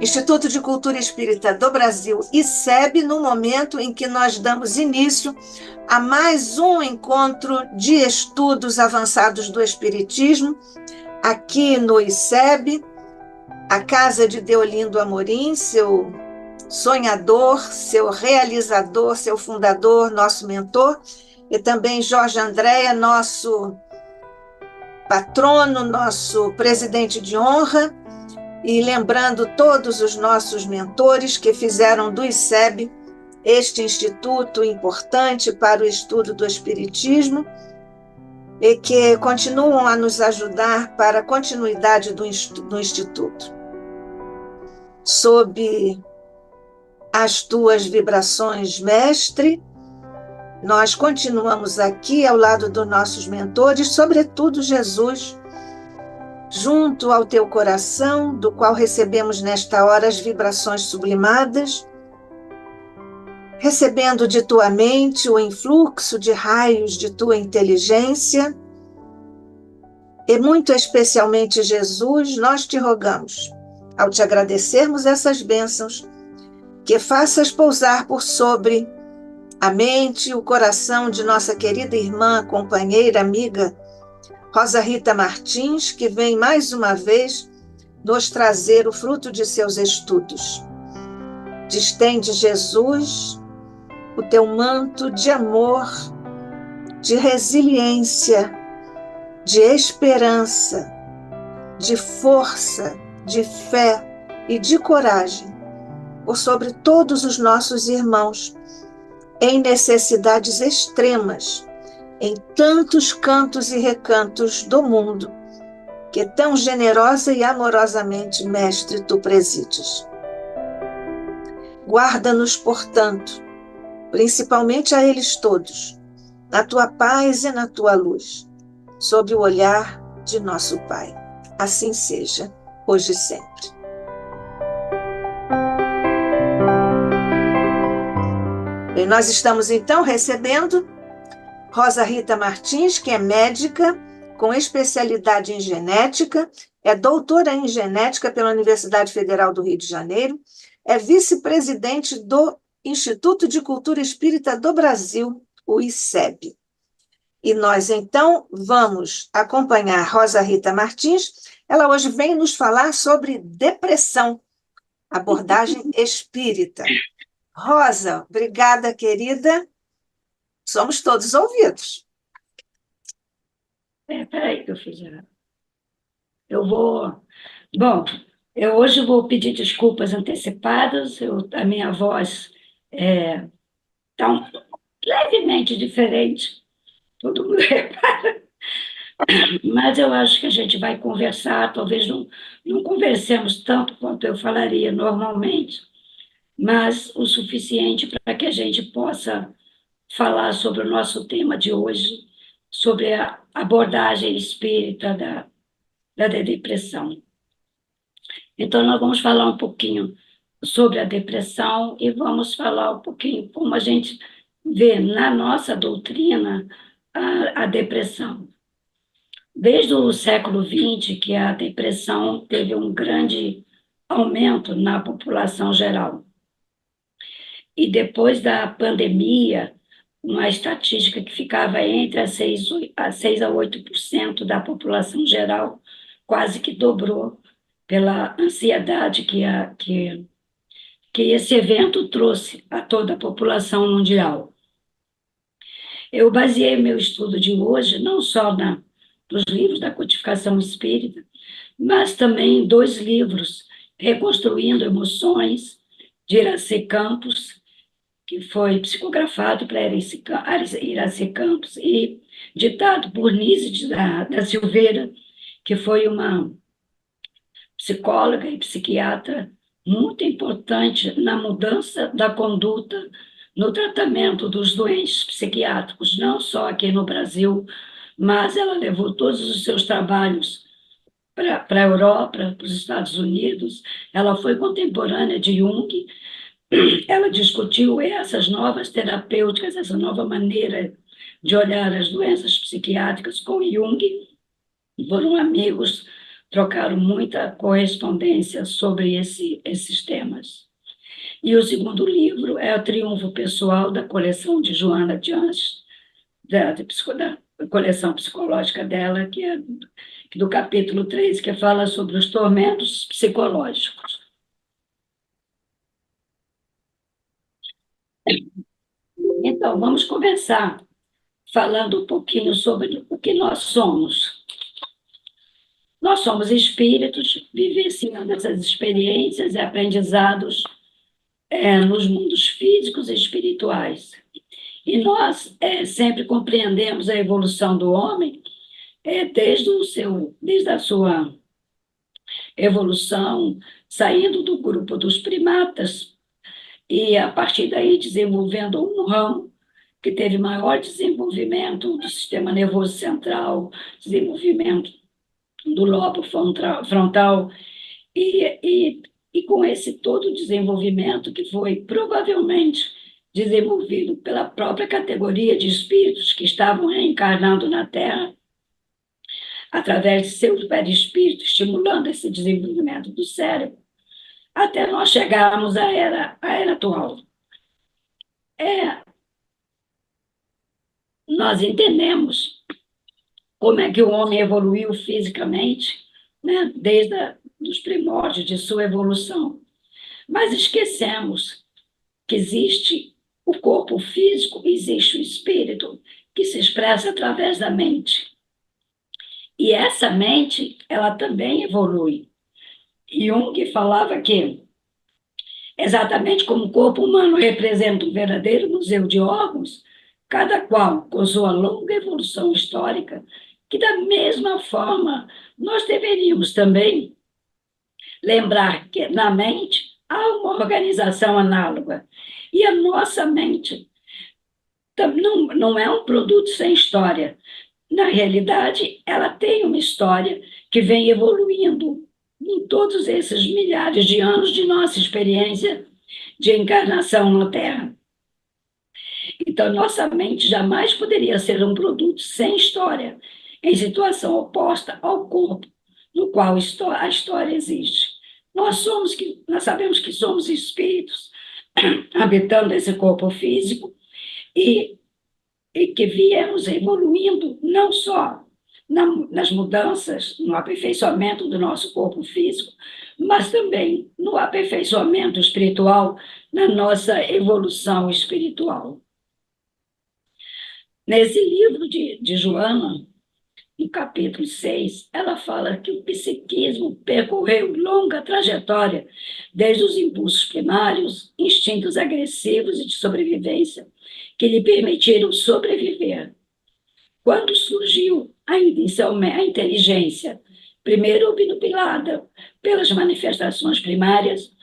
Instituto de Cultura Espírita do Brasil, ICEB, no momento em que nós damos início a mais um encontro de estudos avançados do Espiritismo, aqui no ICEB, a casa de Deolindo Amorim, seu sonhador, seu realizador, seu fundador, nosso mentor, e também Jorge Andréa, nosso patrono, nosso presidente de honra, e lembrando todos os nossos mentores que fizeram do ICEB este instituto importante para o estudo do Espiritismo e que continuam a nos ajudar para a continuidade do Instituto. Sob as tuas vibrações, mestre, nós continuamos aqui ao lado dos nossos mentores, sobretudo Jesus, junto ao teu coração, do qual recebemos nesta hora as vibrações sublimadas, recebendo de tua mente o influxo de raios de tua inteligência, e muito especialmente, Jesus, nós te rogamos, ao te agradecermos essas bênçãos, que faças pousar por sobre a mente e o coração de nossa querida irmã, companheira, amiga, Rosa Rita Martins, que vem mais uma vez nos trazer o fruto de seus estudos. Distende, Jesus, o teu manto de amor, de resiliência, de esperança, de força, de fé e de coragem por sobre todos os nossos irmãos em necessidades extremas, em tantos cantos e recantos do mundo, que tão generosa e amorosamente, Mestre, tu presides. Guarda-nos, portanto, principalmente a eles todos, na tua paz e na tua luz, sob o olhar de nosso Pai. Assim seja, hoje e sempre. E nós estamos, então, recebendo Rosa Rita Martins, que é médica com especialidade em genética, é doutora em genética pela Universidade Federal do Rio de Janeiro, é vice-presidente do Instituto de Cultura Espírita do Brasil, o ICEB. E nós, então, vamos acompanhar Rosa Rita Martins. Ela hoje vem nos falar sobre depressão, abordagem espírita. Rosa, obrigada, querida. Somos todos ouvidos. Peraí que eu fiz errado. Eu vou... Bom, eu hoje vou pedir desculpas antecipadas, a minha voz está levemente diferente, todo mundo repara, mas eu acho que a gente vai conversar, talvez não conversemos tanto quanto eu falaria normalmente, mas o suficiente para que a gente possa falar sobre o nosso tema de hoje, sobre a abordagem espírita da depressão. Então, nós vamos falar um pouquinho sobre a depressão e vamos falar um pouquinho como a gente vê na nossa doutrina a depressão. Desde o século XX, que a depressão teve um grande aumento na população geral. E depois da pandemia, uma estatística que ficava entre 6 a 8% da população geral, quase que dobrou pela ansiedade que esse evento trouxe a toda a população mundial. Eu baseei meu estudo de hoje não só nos livros da codificação espírita, mas também em 2 livros, Reconstruindo Emoções, de Iracy Campos, que foi psicografado para Iracy Campos e ditado por Nízide da Silveira, que foi uma psicóloga e psiquiatra muito importante na mudança da conduta no tratamento dos doentes psiquiátricos, não só aqui no Brasil, mas ela levou todos os seus trabalhos para a Europa, para os Estados Unidos. Ela foi contemporânea de Jung. Ela discutiu essas novas terapêuticas, essa nova maneira de olhar as doenças psiquiátricas com Jung. Foram amigos trocaram muita correspondência sobre esses temas. E o segundo livro é O Triunfo Pessoal, da coleção de Joana de Anjos, da coleção psicológica dela, que é do capítulo 3, que fala sobre os tormentos psicológicos. Então, vamos começar falando um pouquinho sobre o que nós somos. Nós somos espíritos vivenciando essas experiências e aprendizados nos mundos físicos e espirituais. E nós sempre compreendemos a evolução do homem desde a sua evolução, saindo do grupo dos primatas, e a partir daí desenvolvendo um ramo que teve maior desenvolvimento do sistema nervoso central, desenvolvimento do lobo frontal, e com esse todo desenvolvimento que foi provavelmente desenvolvido pela própria categoria de espíritos que estavam reencarnando na Terra, através de seu perispírito, estimulando esse desenvolvimento do cérebro, até nós chegarmos à era atual. Nós entendemos como é que o homem evoluiu fisicamente, né, desde os primórdios de sua evolução, mas esquecemos que existe o corpo físico e existe o espírito, que se expressa através da mente. E essa mente, ela também evolui. Jung falava que, exatamente como o corpo humano representa um verdadeiro museu de órgãos, cada qual com sua longa evolução histórica, que da mesma forma nós deveríamos também lembrar que na mente há uma organização análoga. E a nossa mente não é um produto sem história. Na realidade, ela tem uma história que vem evoluindo em todos esses milhares de anos de nossa experiência de encarnação na Terra. Então, nossa mente jamais poderia ser um produto sem história, em situação oposta ao corpo no qual a história existe. Nós sabemos que somos espíritos habitando esse corpo físico e que viemos evoluindo não só nas mudanças, no aperfeiçoamento do nosso corpo físico, mas também no aperfeiçoamento espiritual, na nossa evolução espiritual. Nesse livro de Joana, no capítulo 6, ela fala que o psiquismo percorreu longa trajetória, desde os impulsos primários, instintos agressivos e de sobrevivência, que lhe permitiram sobreviver. Quando surgiu a inteligência, primeiro obnubilada pelas manifestações primárias,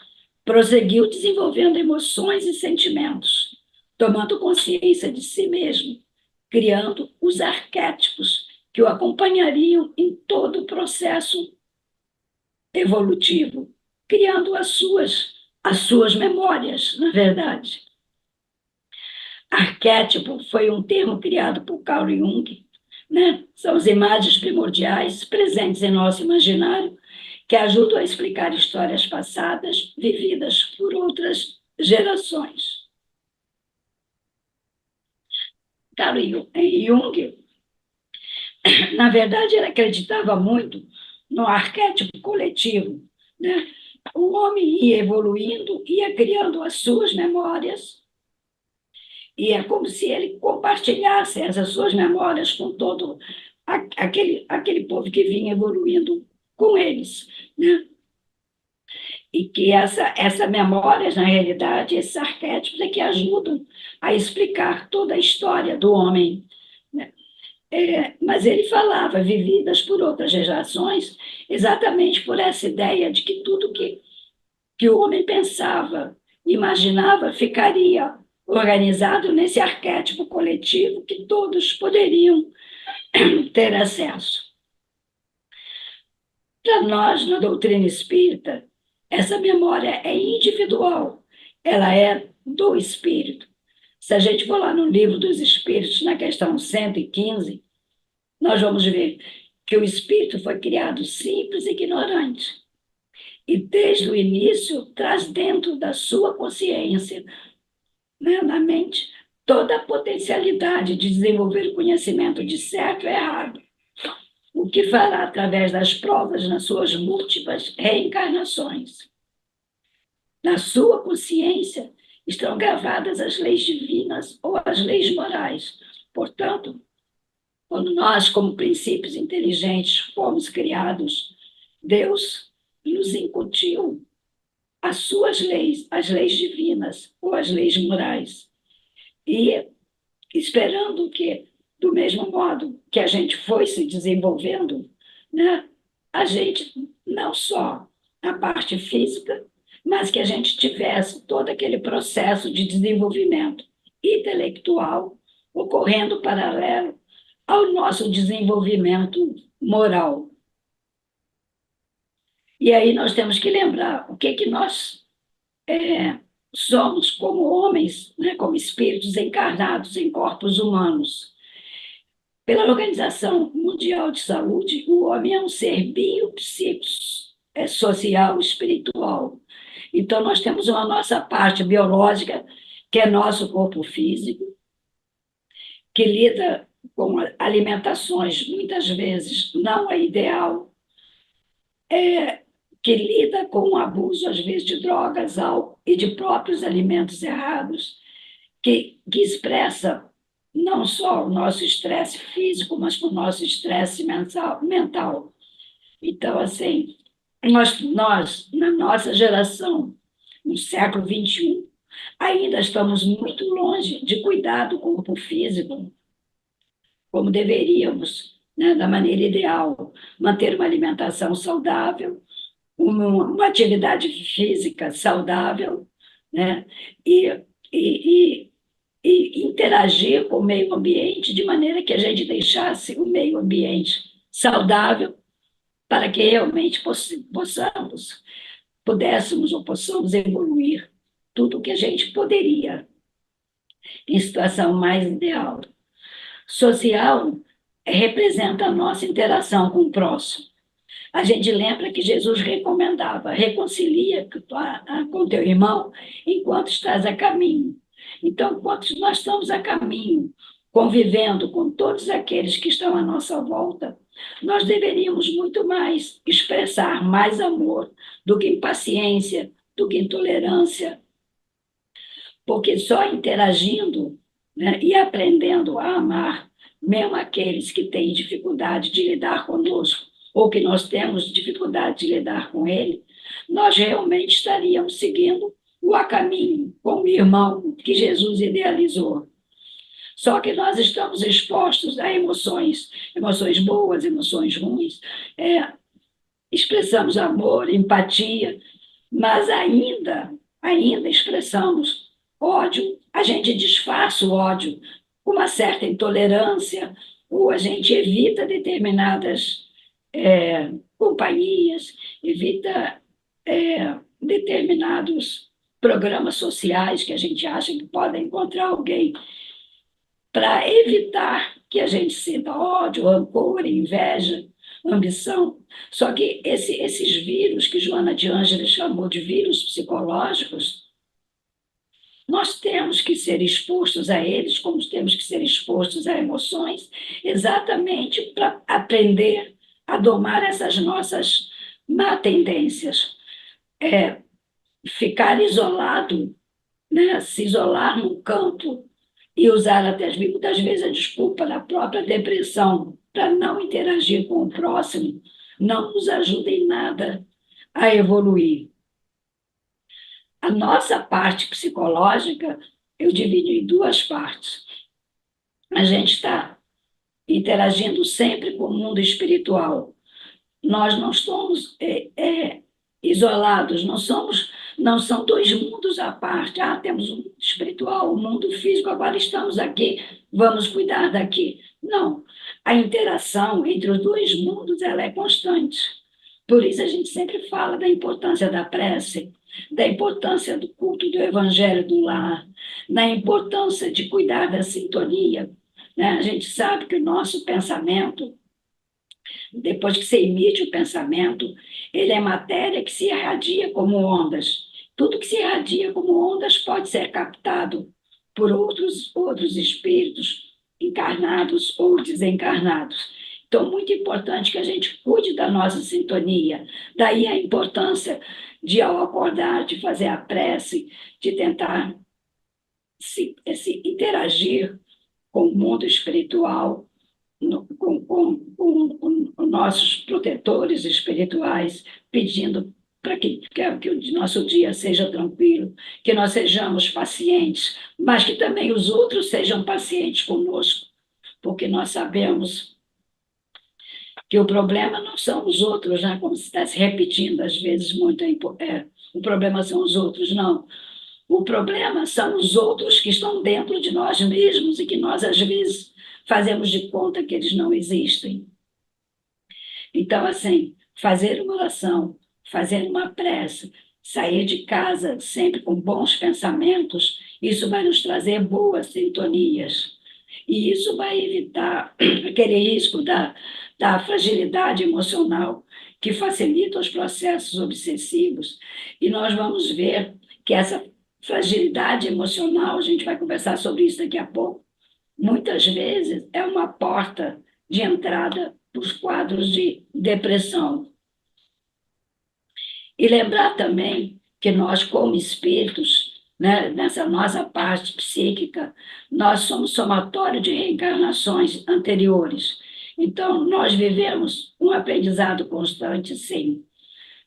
prosseguiu desenvolvendo emoções e sentimentos, tomando consciência de si mesmo, criando os arquétipos que o acompanhariam em todo o processo evolutivo, criando as suas memórias, na verdade. Arquétipo foi um termo criado por Carl Jung, né? São as imagens primordiais presentes em nosso imaginário que ajudam a explicar histórias passadas vividas por outras gerações. Carl Jung, na verdade, ele acreditava muito no arquétipo coletivo, né? O homem ia evoluindo, ia criando as suas memórias, e é como se ele compartilhasse essas suas memórias com todo aquele povo que vinha evoluindo com eles, né? E que essa memória, na realidade, esses arquétipos é que ajudam a explicar toda a história do homem, né? Mas ele falava, vividas por outras gerações, exatamente por essa ideia de que tudo que o homem pensava, imaginava, ficaria organizado nesse arquétipo coletivo que todos poderiam ter acesso. Para nós, na doutrina espírita, essa memória é individual, ela é do espírito. Se a gente for lá no Livro dos Espíritos, na questão 115, nós vamos ver que o espírito foi criado simples e ignorante. E, desde o início, traz dentro da sua consciência, né, na mente, toda a potencialidade de desenvolver o conhecimento de certo e errado, o que fará através das provas nas suas múltiplas reencarnações. Na sua consciência estão gravadas as leis divinas ou as leis morais. Portanto, quando nós, como princípios inteligentes, fomos criados, Deus nos incutiu as suas leis, as leis divinas ou as leis morais. E esperando que, do mesmo modo que a gente foi se desenvolvendo, né, a gente não só a parte física, mas que a gente tivesse todo aquele processo de desenvolvimento intelectual ocorrendo paralelo ao nosso desenvolvimento moral. E aí nós temos que lembrar o que nós somos como homens, né, como espíritos encarnados em corpos humanos. Pela Organização Mundial de Saúde, o homem é um ser biopsicossocial espiritual. Então, nós temos uma nossa parte biológica, que é nosso corpo físico, que lida com alimentações, muitas vezes, não é ideal, que lida com o abuso, às vezes, de drogas, álcool e de próprios alimentos errados, que expressa não só o nosso estresse físico, mas o nosso estresse mental. Então, assim, nós, na nossa geração, no século XXI, ainda estamos muito longe de cuidar do corpo físico, como deveríamos, né, da maneira ideal, manter uma alimentação saudável, uma atividade física saudável, né, e, e, e interagir com o meio ambiente de maneira que a gente deixasse o meio ambiente saudável para que realmente possamos evoluir tudo o que a gente poderia em situação mais ideal. Social representa a nossa interação com o próximo. A gente lembra que Jesus recomendava: reconcilia com teu irmão enquanto estás a caminho. Então, enquanto nós estamos a caminho, convivendo com todos aqueles que estão à nossa volta, nós deveríamos muito mais expressar mais amor do que impaciência, do que intolerância, porque só interagindo, né, e aprendendo a amar, mesmo aqueles que têm dificuldade de lidar conosco, ou que nós temos dificuldade de lidar com ele, nós realmente estaríamos seguindo o caminho com o irmão que Jesus idealizou. Só que nós estamos expostos a emoções boas, emoções ruins, expressamos amor, empatia, mas ainda expressamos ódio, a gente disfarça o ódio com uma certa intolerância, ou a gente evita determinadas companhias, evita determinados programas sociais que a gente acha que podem encontrar alguém, para evitar que a gente sinta ódio, rancor, inveja, ambição. Só que esses vírus que Joana de Ângeles chamou de vírus psicológicos, nós temos que ser expostos a eles, como temos que ser expostos a emoções, exatamente para aprender a domar essas nossas má tendências. Ficar isolado, né? Se isolar num campo e usar até muitas vezes a desculpa da própria depressão para não interagir com o próximo, não nos ajuda em nada a evoluir. A nossa parte psicológica eu divido em duas partes. A gente está interagindo sempre com o mundo espiritual. Nós não somos isolados, não são dois mundos à parte. Temos o mundo espiritual, o mundo físico, agora estamos aqui, vamos cuidar daqui. Não, a interação entre os dois mundos ela é constante. Por isso a gente sempre fala da importância da prece, da importância do culto do evangelho do lar, da importância de cuidar da sintonia, né? A gente sabe que o nosso pensamento Depois que você emite o pensamento, ele é matéria que se irradia como ondas. Tudo que se irradia como ondas pode ser captado por outros espíritos encarnados ou desencarnados. Então, muito importante que a gente cuide da nossa sintonia. Daí a importância de, ao acordar, de fazer a prece, de tentar se interagir com o mundo espiritual, com nossos protetores espirituais, pedindo para que o nosso dia seja tranquilo, que nós sejamos pacientes, mas que também os outros sejam pacientes conosco, porque nós sabemos que o problema não são os outros, né? Como se está se repetindo às vezes muito, o problema são os outros, não. O problema são os outros que estão dentro de nós mesmos e que nós, às vezes, fazemos de conta que eles não existem. Então, assim, fazer uma oração, fazer uma prece, sair de casa sempre com bons pensamentos, isso vai nos trazer boas sintonias. E isso vai evitar aquele risco da fragilidade emocional que facilita os processos obsessivos. E nós vamos ver que essa fragilidade emocional, a gente vai conversar sobre isso daqui a pouco, muitas vezes é uma porta de entrada para os quadros de depressão. E lembrar também que nós, como espíritos, né, nessa nossa parte psíquica, nós somos somatório de reencarnações anteriores. Então, nós vivemos um aprendizado constante, sim,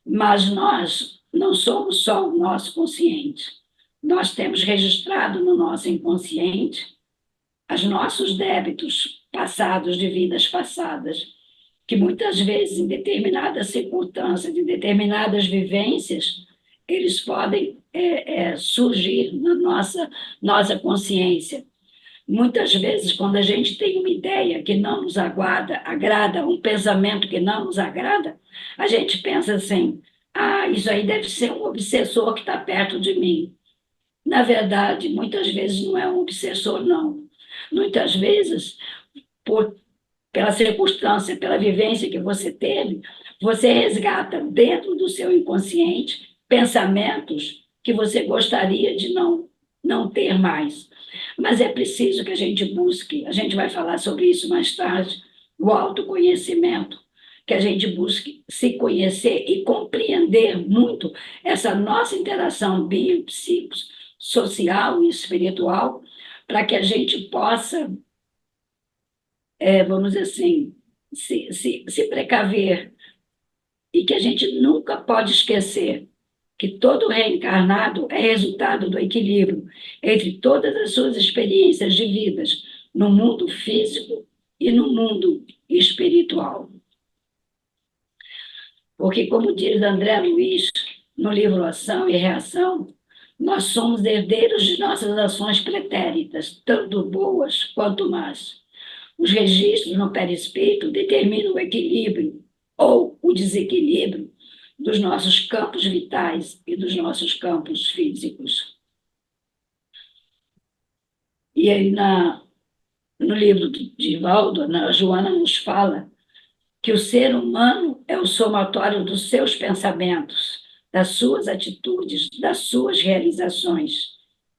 mas nós não somos só o nosso consciente. Nós temos registrado no nosso inconsciente os nossos débitos passados, de vidas passadas, que muitas vezes, em determinadas circunstâncias, em determinadas vivências, eles podem surgir na nossa consciência. Muitas vezes, quando a gente tem uma ideia que não nos agrada, um pensamento que não nos agrada, a gente pensa assim: ah, isso aí deve ser um obsessor que está perto de mim. Na verdade, muitas vezes não é um obsessor, não. Muitas vezes, por pela circunstância, pela vivência que você teve, você resgata dentro do seu inconsciente pensamentos que você gostaria de não ter mais. Mas é preciso que a gente busque, a gente vai falar sobre isso mais tarde, o autoconhecimento, que a gente busque se conhecer e compreender muito essa nossa interação biopsicossocial e espiritual, para que a gente possa vamos dizer assim, se precaver e que a gente nunca pode esquecer que todo reencarnado é resultado do equilíbrio entre todas as suas experiências de vidas no mundo físico e no mundo espiritual. Porque, como diz André Luiz no livro Ação e Reação, nós somos herdeiros de nossas ações pretéritas, tanto boas quanto más. Os registros no perispírito determinam o equilíbrio ou o desequilíbrio dos nossos campos vitais e dos nossos campos físicos. E aí, no livro de Valdo, a Joana nos fala que o ser humano é o somatório dos seus pensamentos, das suas atitudes, das suas realizações.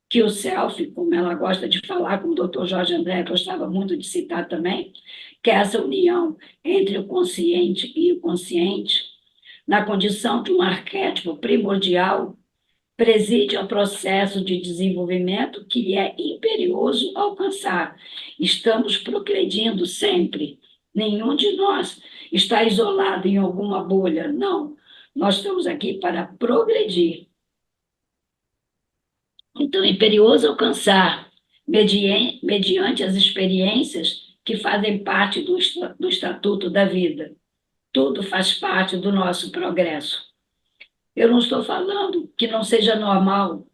Que o self, como ela gosta de falar, como o doutor Jorge André gostava muito de citar também, que é essa união entre o consciente e o consciente, na condição de um arquétipo primordial, preside ao processo de desenvolvimento que é imperioso alcançar. Estamos progredindo sempre. Nenhum de nós está isolado em alguma bolha. Não. Nós estamos aqui para progredir. Então, é imperioso alcançar, mediante as experiências que fazem parte do estatuto da vida. Tudo faz parte do nosso progresso. Eu não estou falando que não seja normal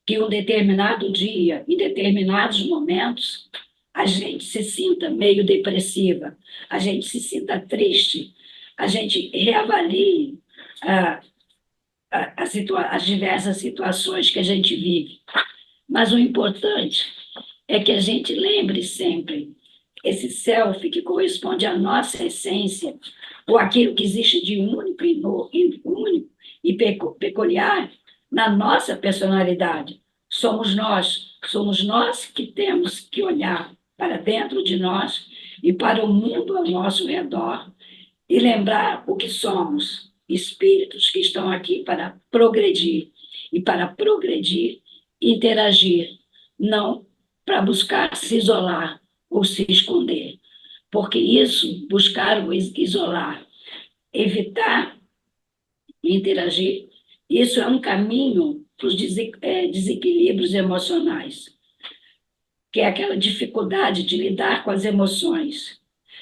que um determinado dia, em determinados momentos, a gente se sinta meio depressiva, a gente se sinta triste, a gente reavalie as diversas situações que a gente vive. Mas o importante é que a gente lembre sempre esse self que corresponde à nossa essência, ou aquilo que existe de único único e peculiar na nossa personalidade. Somos nós que temos que olhar para dentro de nós e para o mundo ao nosso redor e lembrar o que somos, espíritos que estão aqui para progredir, e para progredir, interagir, não para buscar se isolar ou se esconder, porque isso, buscar o isolar, evitar interagir, isso é um caminho para os desequilíbrios emocionais, que é aquela dificuldade de lidar com as emoções.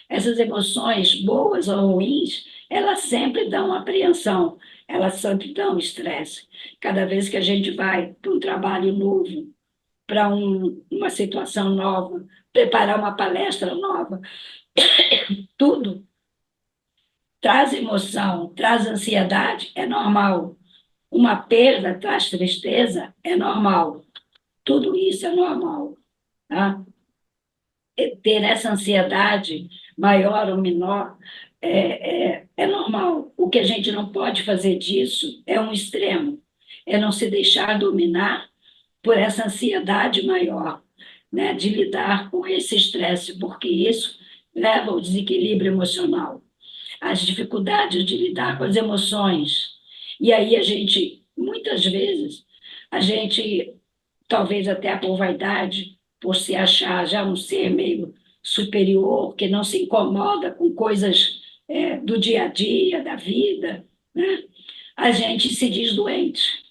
Essas emoções, boas ou ruins, elas sempre dão apreensão, elas sempre dão estresse. Cada vez que a gente vai para um trabalho novo, para uma situação nova, preparar uma palestra nova, tudo traz emoção, traz ansiedade, é normal. Uma perda traz tristeza, é normal. Tudo isso é normal. Tá? Ter essa ansiedade maior ou menor é normal. O que a gente não pode fazer disso é um extremo, é não se deixar dominar por essa ansiedade maior, né, de lidar com esse estresse, porque isso leva ao desequilíbrio emocional, às dificuldades de lidar com as emoções. E aí a gente, muitas vezes, a gente, talvez até por vaidade, por se achar já um ser meio superior, que não se incomoda com coisas do dia a dia, da vida, né? A gente se diz doente.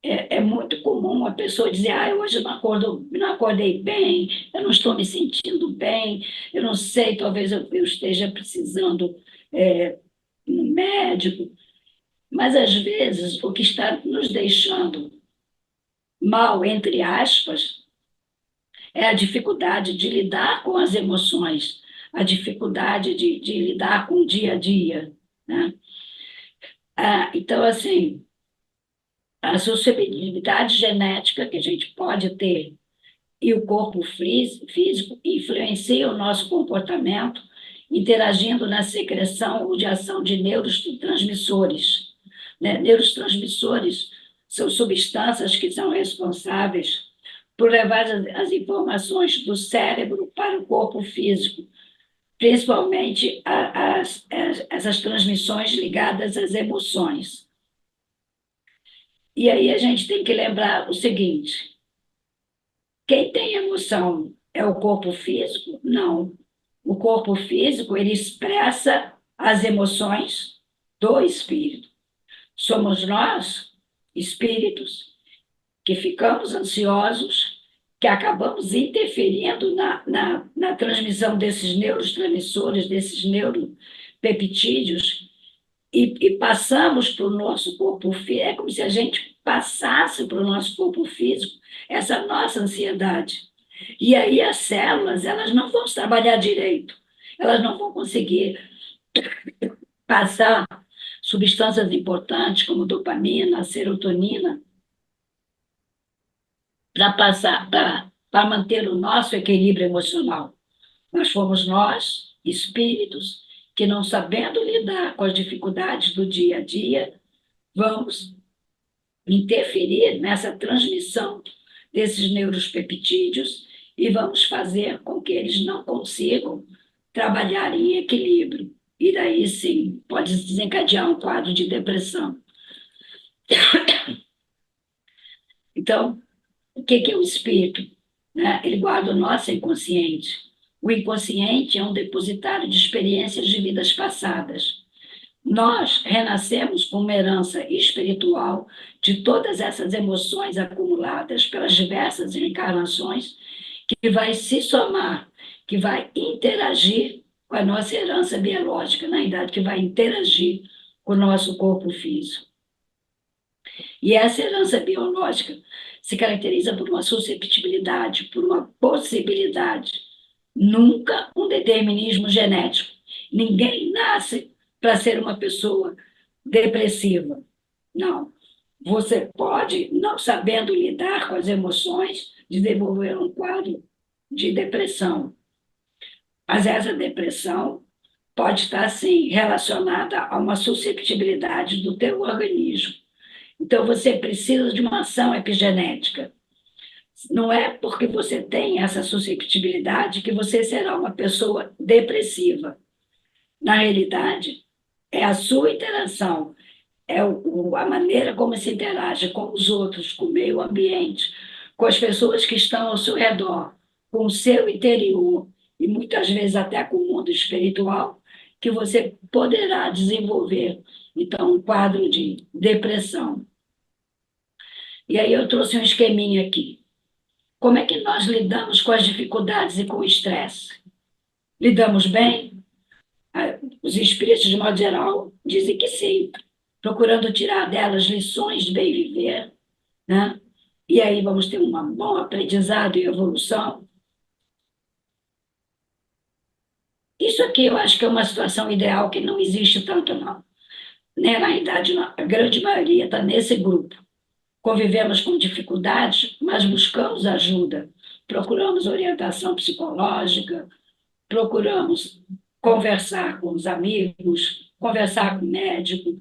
É muito comum a pessoa dizer, hoje eu não acordei bem, eu não estou me sentindo bem, eu não sei, talvez eu esteja precisando de um médico, mas às vezes o que está nos deixando mal, entre aspas, é a dificuldade de lidar com as emoções, a dificuldade de lidar com o dia a dia, né? Então, assim, a suscetibilidade genética que a gente pode ter e o corpo físico influenciam o nosso comportamento, interagindo na secreção ou de ação de neurotransmissores. Né? Neurotransmissores são substâncias que são responsáveis por levar as informações do cérebro para o corpo físico, principalmente essas transmissões ligadas às emoções. E aí a gente tem que lembrar o seguinte: quem tem emoção é o corpo físico? Não. O corpo físico, ele expressa as emoções do espírito. Somos nós, espíritos, que ficamos ansiosos, que acabamos interferindo na transmissão desses neurotransmissores, desses neuropeptídeos, e passamos para o nosso corpo físico. É como se a gente passasse para o nosso corpo físico essa nossa ansiedade. E aí as células, elas não vão trabalhar direito, elas não vão conseguir passar substâncias importantes como dopamina, serotonina, para manter o nosso equilíbrio emocional. Mas fomos nós, espíritos, que não sabendo lidar com as dificuldades do dia a dia, vamos interferir nessa transmissão desses neuropeptídeos e vamos fazer com que eles não consigam trabalhar em equilíbrio. E daí, sim, pode desencadear um quadro de depressão. Então, o que é o espírito? Ele guarda o nosso inconsciente. O inconsciente é um depositário de experiências de vidas passadas. Nós renascemos com uma herança espiritual de todas essas emoções acumuladas pelas diversas encarnações, que vai se somar, que vai interagir com a nossa herança biológica, na idade que vai interagir com o nosso corpo físico. E essa herança biológica se caracteriza por uma susceptibilidade, por uma possibilidade, nunca um determinismo genético. Ninguém nasce para ser uma pessoa depressiva. Não. Você pode, não sabendo lidar com as emoções, desenvolver um quadro de depressão. Mas essa depressão pode estar, sim, relacionada a uma susceptibilidade do teu organismo. Então, você precisa de uma ação epigenética. Não é porque você tem essa susceptibilidade que você será uma pessoa depressiva. Na realidade, é a sua interação, a maneira como se interage com os outros, com o meio ambiente, com as pessoas que estão ao seu redor, com o seu interior e muitas vezes até com o mundo espiritual, que você poderá desenvolver, então, um quadro de depressão. E aí eu trouxe um esqueminha aqui. Como é que nós lidamos com as dificuldades e com o estresse? Lidamos bem? Os espíritos, de modo geral, dizem que sim, procurando tirar delas lições de bem viver, né? E aí vamos ter um bom aprendizado e evolução. Isso aqui eu acho que é uma situação ideal que não existe tanto, não. Né? Na realidade, a grande maioria está nesse grupo. Convivemos com dificuldades, mas buscamos ajuda, procuramos orientação psicológica, procuramos conversar com os amigos, conversar com o médico,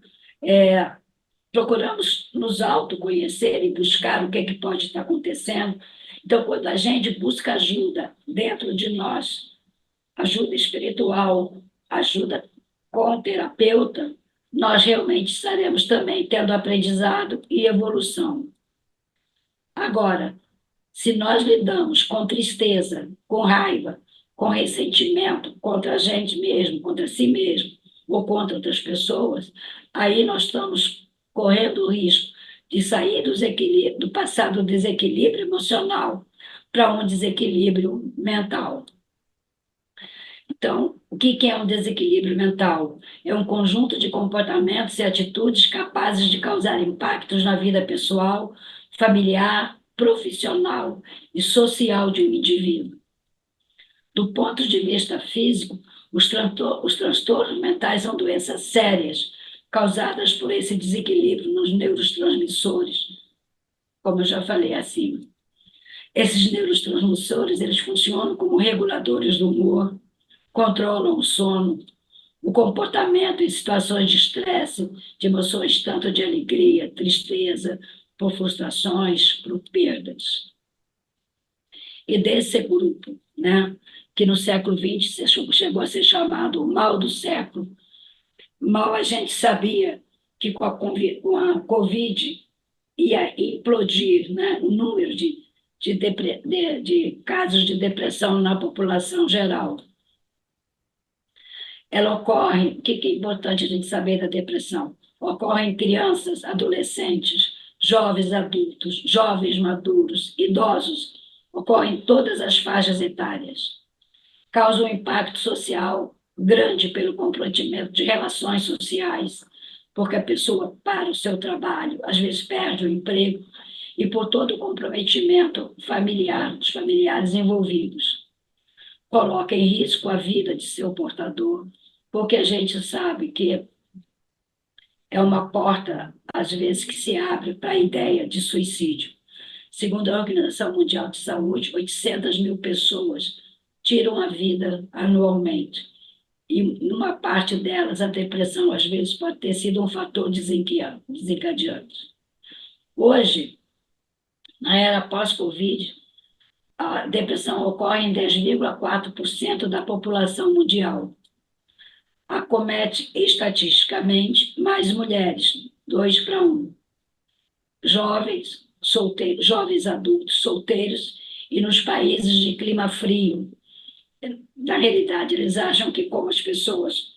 procuramos nos autoconhecer e buscar o que, é que pode estar acontecendo. Então, quando a gente busca ajuda dentro de nós, ajuda espiritual, ajuda com o terapeuta, nós realmente estaremos também tendo aprendizado e evolução. Agora, se nós lidamos com tristeza, com raiva, com ressentimento contra a gente mesmo, contra si mesmo, ou contra outras pessoas, aí nós estamos correndo o risco de sair do passado desequilíbrio emocional para um desequilíbrio mental. Então, o que é um desequilíbrio mental? É um conjunto de comportamentos e atitudes capazes de causar impactos na vida pessoal, familiar, profissional e social de um indivíduo. Do ponto de vista físico, os transtornos mentais são doenças sérias causadas por esse desequilíbrio nos neurotransmissores, como eu já falei acima. Esses neurotransmissores, eles funcionam como reguladores do humor, controlam o sono, o comportamento em situações de estresse, de emoções tanto de alegria, tristeza, por frustrações, por perdas. E desse grupo, né, que no século XX chegou a ser chamado o mal do século, mal a gente sabia que com a Covid ia implodir, né, o número de casos de depressão na população geral. Ela ocorre, o que é importante a gente saber da depressão? Ocorre em crianças, adolescentes, jovens adultos, jovens maduros, idosos, ocorre em todas as faixas etárias. Causa um impacto social grande pelo comprometimento de relações sociais, porque a pessoa para o seu trabalho, às vezes perde o emprego, e por todo o comprometimento familiar, dos familiares envolvidos. Coloca em risco a vida de seu portador, porque a gente sabe que é uma porta, às vezes, que se abre para a ideia de suicídio. Segundo a Organização Mundial de Saúde, 800 mil pessoas tiram a vida anualmente. E, numa parte delas, a depressão, às vezes, pode ter sido um fator desencadeante. Hoje, na era pós-Covid, a depressão ocorre em 10,4% da população mundial. Acomete estatisticamente mais mulheres, 2 para 1. Jovens adultos solteiros e nos países de clima frio. Na realidade, eles acham que como as pessoas,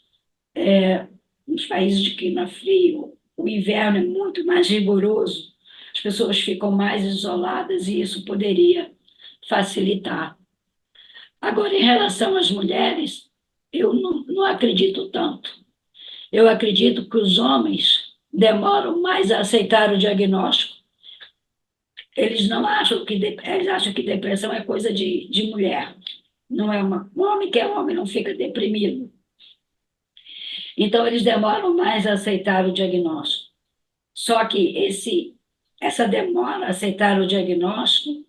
nos países de clima frio, o inverno é muito mais rigoroso, as pessoas ficam mais isoladas e isso poderia facilitar. Agora, em relação às mulheres, eu não acredito tanto. Eu acredito que os homens demoram mais a aceitar o diagnóstico. Eles não acham que eles acham que depressão é coisa de mulher. Não é um homem que é homem não fica deprimido. Então eles demoram mais a aceitar o diagnóstico. Só que essa demora a aceitar o diagnóstico,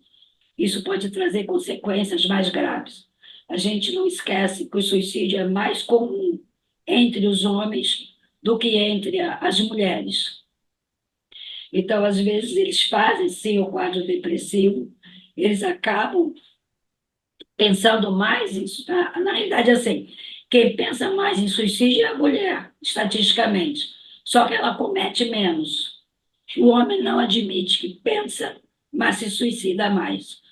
isso pode trazer consequências mais graves. a gente não esquece que o suicídio é mais comum entre os homens do que entre as mulheres. Então, às vezes, eles fazem, sim, o quadro depressivo, eles acabam pensando mais isso. Na realidade, assim, quem pensa mais em suicídio é a mulher, estatisticamente. Só que ela comete menos. O homem não admite que pensa, mas se suicida mais.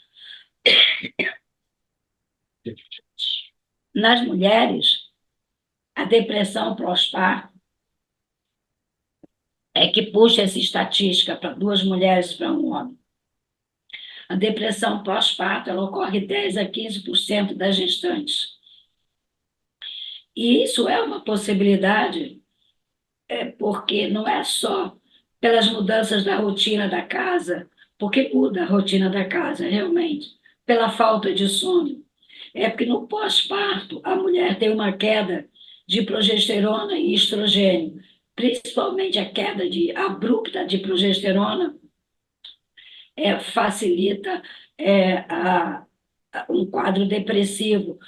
Nas mulheres, a depressão pós-parto é que puxa essa estatística para duas mulheres para um homem. A depressão pós-parto ela ocorre 10 a 15% das gestantes. E isso é uma possibilidade, porque não é só pelas mudanças da rotina da casa, porque muda a rotina da casa, realmente, pela falta de sono. É porque no pós-parto a mulher tem uma queda de progesterona e estrogênio, principalmente a queda abrupta de progesterona, facilita um quadro depressivo,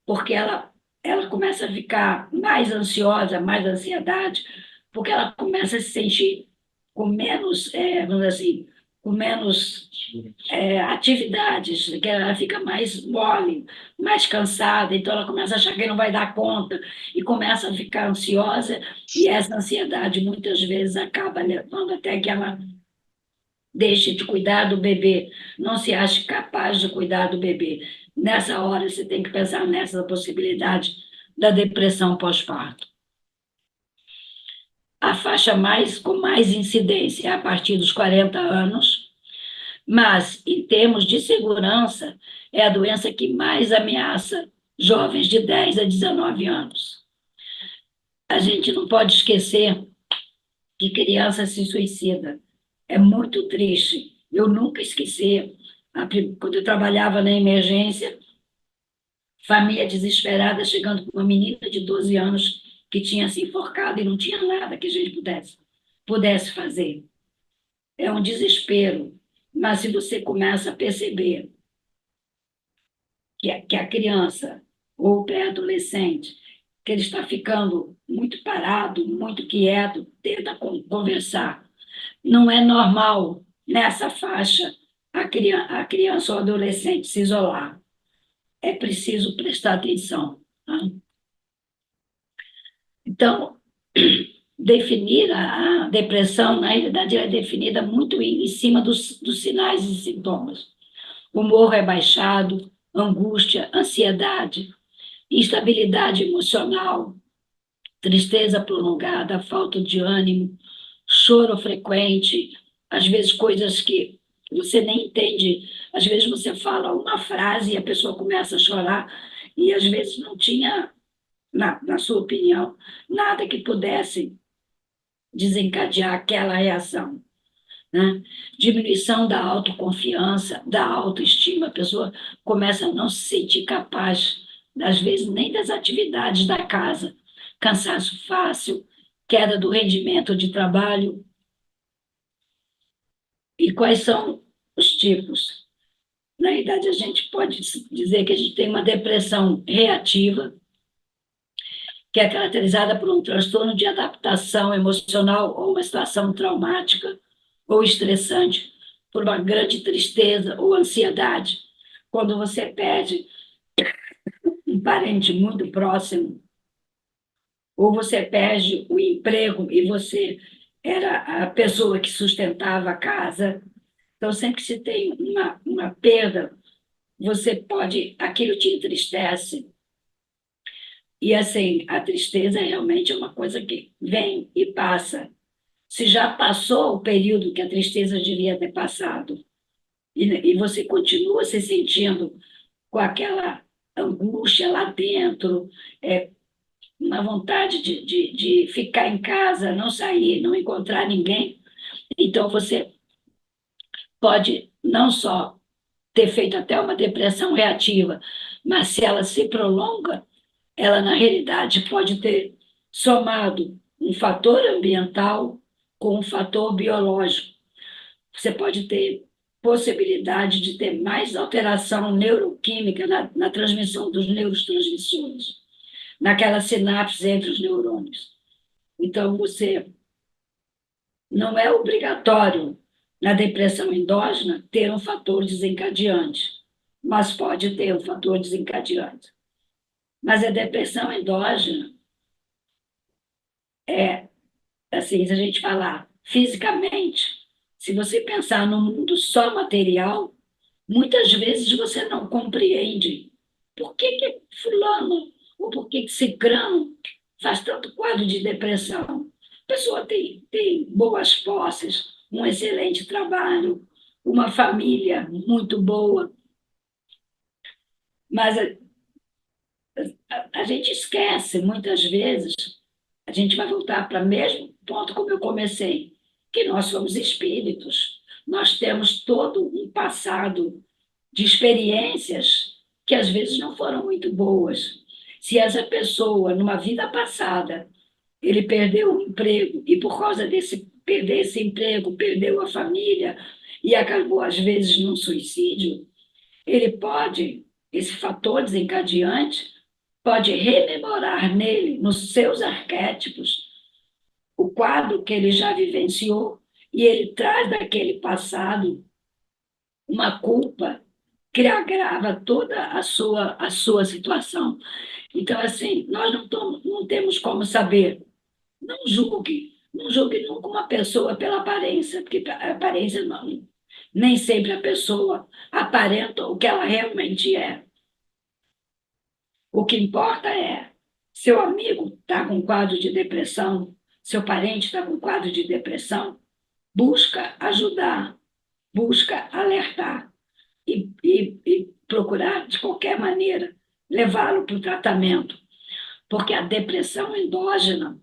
porque ela começa a ficar mais ansiosa, mais ansiedade, porque ela começa a se sentir com menos, vamos dizer assim, com menos atividades, que ela fica mais mole, mais cansada, então ela começa a achar que não vai dar conta e começa a ficar ansiosa, e essa ansiedade muitas vezes acaba levando até que ela deixe de cuidar do bebê, não se ache capaz de cuidar do bebê. Nessa hora, você tem que pensar nessa possibilidade da depressão pós-parto. A faixa com mais incidência é a partir dos 40 anos, mas, em termos de segurança, é a doença que mais ameaça jovens de 10 a 19 anos. A gente não pode esquecer que criança se suicida. É muito triste. Eu nunca esqueci, quando eu trabalhava na emergência, família desesperada chegando com uma menina de 12 anos que tinha se enforcado e não tinha nada que a gente pudesse fazer. É um desespero. Mas se você começa a perceber que a criança ou o pré-adolescente, que ele está ficando muito parado, muito quieto, tenta conversar. Não é normal, nessa faixa, a criança ou adolescente se isolar. É preciso prestar atenção. Tá? Então, definir a depressão, na realidade, ela é definida muito em cima dos sinais e sintomas. Humor rebaixado, angústia, ansiedade, instabilidade emocional, tristeza prolongada, falta de ânimo, choro frequente, às vezes coisas que você nem entende. Às vezes você fala uma frase e a pessoa começa a chorar, e às vezes não tinha, na sua opinião, nada que pudesse desencadear aquela reação. Né? Diminuição da autoconfiança, da autoestima, a pessoa começa a não se sentir capaz, às vezes, nem das atividades da casa, cansaço fácil, queda do rendimento de trabalho. E quais são os tipos? Na verdade, a gente pode dizer que a gente tem uma depressão reativa, que é caracterizada por um transtorno de adaptação emocional ou uma situação traumática ou estressante, por uma grande tristeza ou ansiedade. Quando você perde um parente muito próximo, ou você perde o emprego e você era a pessoa que sustentava a casa. Então, sempre que se tem uma perda, você pode, aquilo te entristece. E assim, a tristeza realmente é uma coisa que vem e passa. Se já passou o período que a tristeza devia ter passado, e você continua se sentindo com aquela angústia lá dentro, uma vontade de ficar em casa, não sair, não encontrar ninguém, então você pode não só ter feito até uma depressão reativa, mas se ela se prolonga, ela na realidade pode ter somado um fator ambiental com um fator biológico. Você pode ter possibilidade de ter mais alteração neuroquímica na transmissão dos neurotransmissores, naquela sinapse entre os neurônios. Então, você não é obrigatório na depressão endógena ter um fator desencadeante, mas pode ter um fator desencadeante. Mas a depressão endógena é, assim, se a gente falar fisicamente, se você pensar no mundo só material, muitas vezes você não compreende por que fulano ou por que cicrano faz tanto quadro de depressão. A pessoa tem boas posses, um excelente trabalho, uma família muito boa, mas a gente esquece muitas vezes, a gente vai voltar para o mesmo ponto como eu comecei, que nós somos espíritos, nós temos todo um passado de experiências que às vezes não foram muito boas. Se essa pessoa, numa vida passada, ele perdeu o emprego e por causa desse perder esse emprego, perdeu a família e acabou às vezes num suicídio, ele pode, esse fator desencadeante, pode rememorar nele, nos seus arquétipos, o quadro que ele já vivenciou e ele traz daquele passado uma culpa que agrava toda a sua situação. Então, assim, nós não temos como saber. Não julgue nunca uma pessoa pela aparência, porque a aparência não. Nem sempre a pessoa aparenta o que ela realmente é. O que importa é, seu amigo está com quadro de depressão, seu parente está com quadro de depressão, busca ajudar, busca alertar e procurar, de qualquer maneira, levá-lo para o tratamento. Porque a depressão endógena,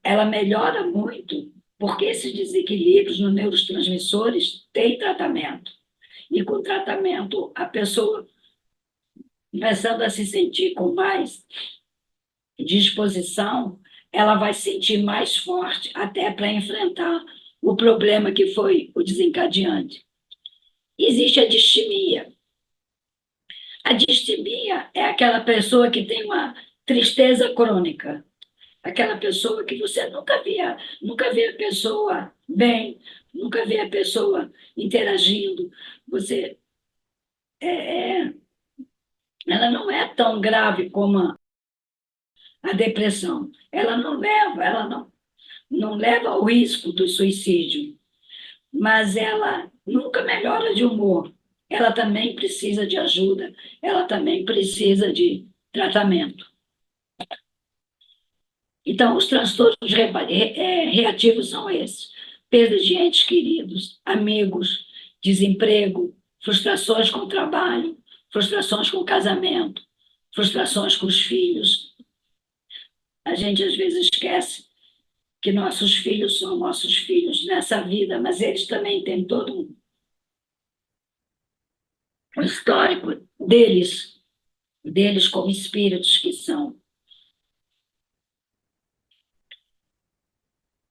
ela melhora muito, porque esses desequilíbrios nos neurotransmissores têm tratamento. E com o tratamento, a pessoa começando a se sentir com mais disposição, ela vai se sentir mais forte até para enfrentar o problema que foi o desencadeante. Existe a distimia. A distimia é aquela pessoa que tem uma tristeza crônica, aquela pessoa que você nunca vê a pessoa bem, nunca vê a pessoa interagindo. Você, ela não é tão grave como a depressão. Ela não leva ao risco do suicídio, mas ela nunca melhora de humor. Ela também precisa de ajuda, ela também precisa de tratamento. Então, os transtornos reativos são esses: perda de entes queridos, amigos, desemprego, frustrações com o trabalho, frustrações com o casamento, frustrações com os filhos. A gente às vezes esquece que nossos filhos são nossos filhos nessa vida, mas eles também têm todo um histórico deles como espíritos que são.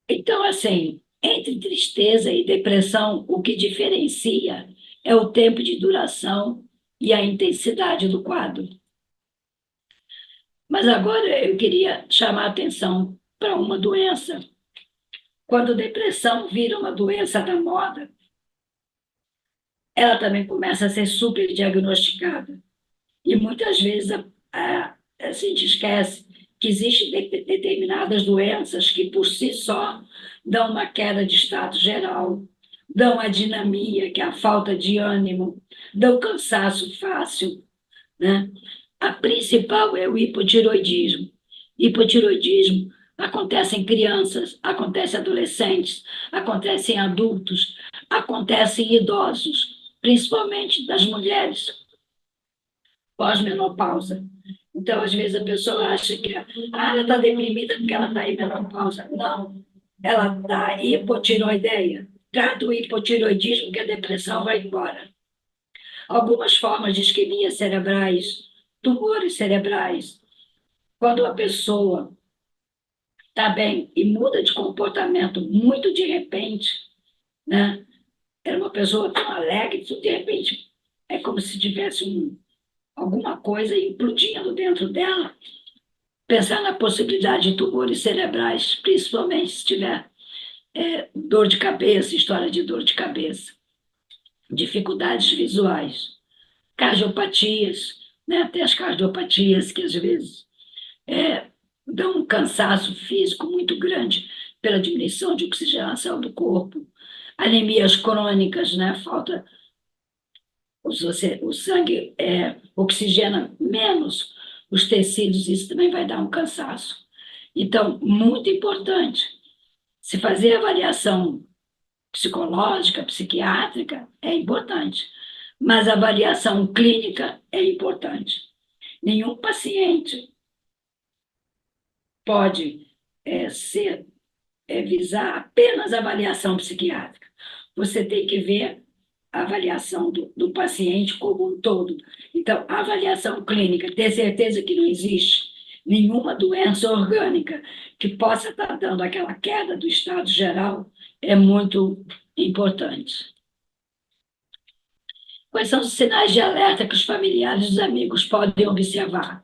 Então, assim, entre tristeza e depressão, o que diferencia é o tempo de duração e a intensidade do quadro. Mas agora eu queria chamar a atenção para uma doença. Quando a depressão vira uma doença da moda, ela também começa a ser superdiagnosticada. E muitas vezes a gente esquece que existem determinadas doenças que, por si só, dão uma queda de estado geral, dão a dinamia, que é a falta de ânimo, dão cansaço fácil, né? A principal é o hipotiroidismo. Hipotiroidismo acontece em crianças, acontece em adolescentes, acontece em adultos, acontece em idosos, principalmente das mulheres pós-menopausa. Então, às vezes, a pessoa acha que ela está deprimida porque ela está em menopausa. Não, ela está hipotiroideia. Trata o hipotiroidismo que a depressão vai embora. Algumas formas de isquemia cerebrais, tumores cerebrais. Quando a pessoa está bem e muda de comportamento muito de repente, né? era uma pessoa tão alegre, que de repente é como se tivesse alguma coisa implodindo dentro dela. Pensar na possibilidade de tumores cerebrais, principalmente se tiver dor de cabeça, história de dor de cabeça, dificuldades visuais, cardiopatias, né? Até as cardiopatias que às vezes dão um cansaço físico muito grande pela diminuição de oxigenação do corpo, anemias crônicas, né? Falta o sangue oxigena menos os tecidos, isso também vai dar um cansaço. Então, muito importante, se fazer avaliação psicológica, psiquiátrica, é importante, mas a avaliação clínica é importante. Nenhum paciente pode visar apenas a avaliação psiquiátrica. Você tem que ver a avaliação do paciente como um todo. Então, a avaliação clínica, ter certeza que não existe nenhuma doença orgânica que possa estar dando aquela queda do estado geral, é muito importante. Quais são os sinais de alerta que os familiares e os amigos podem observar?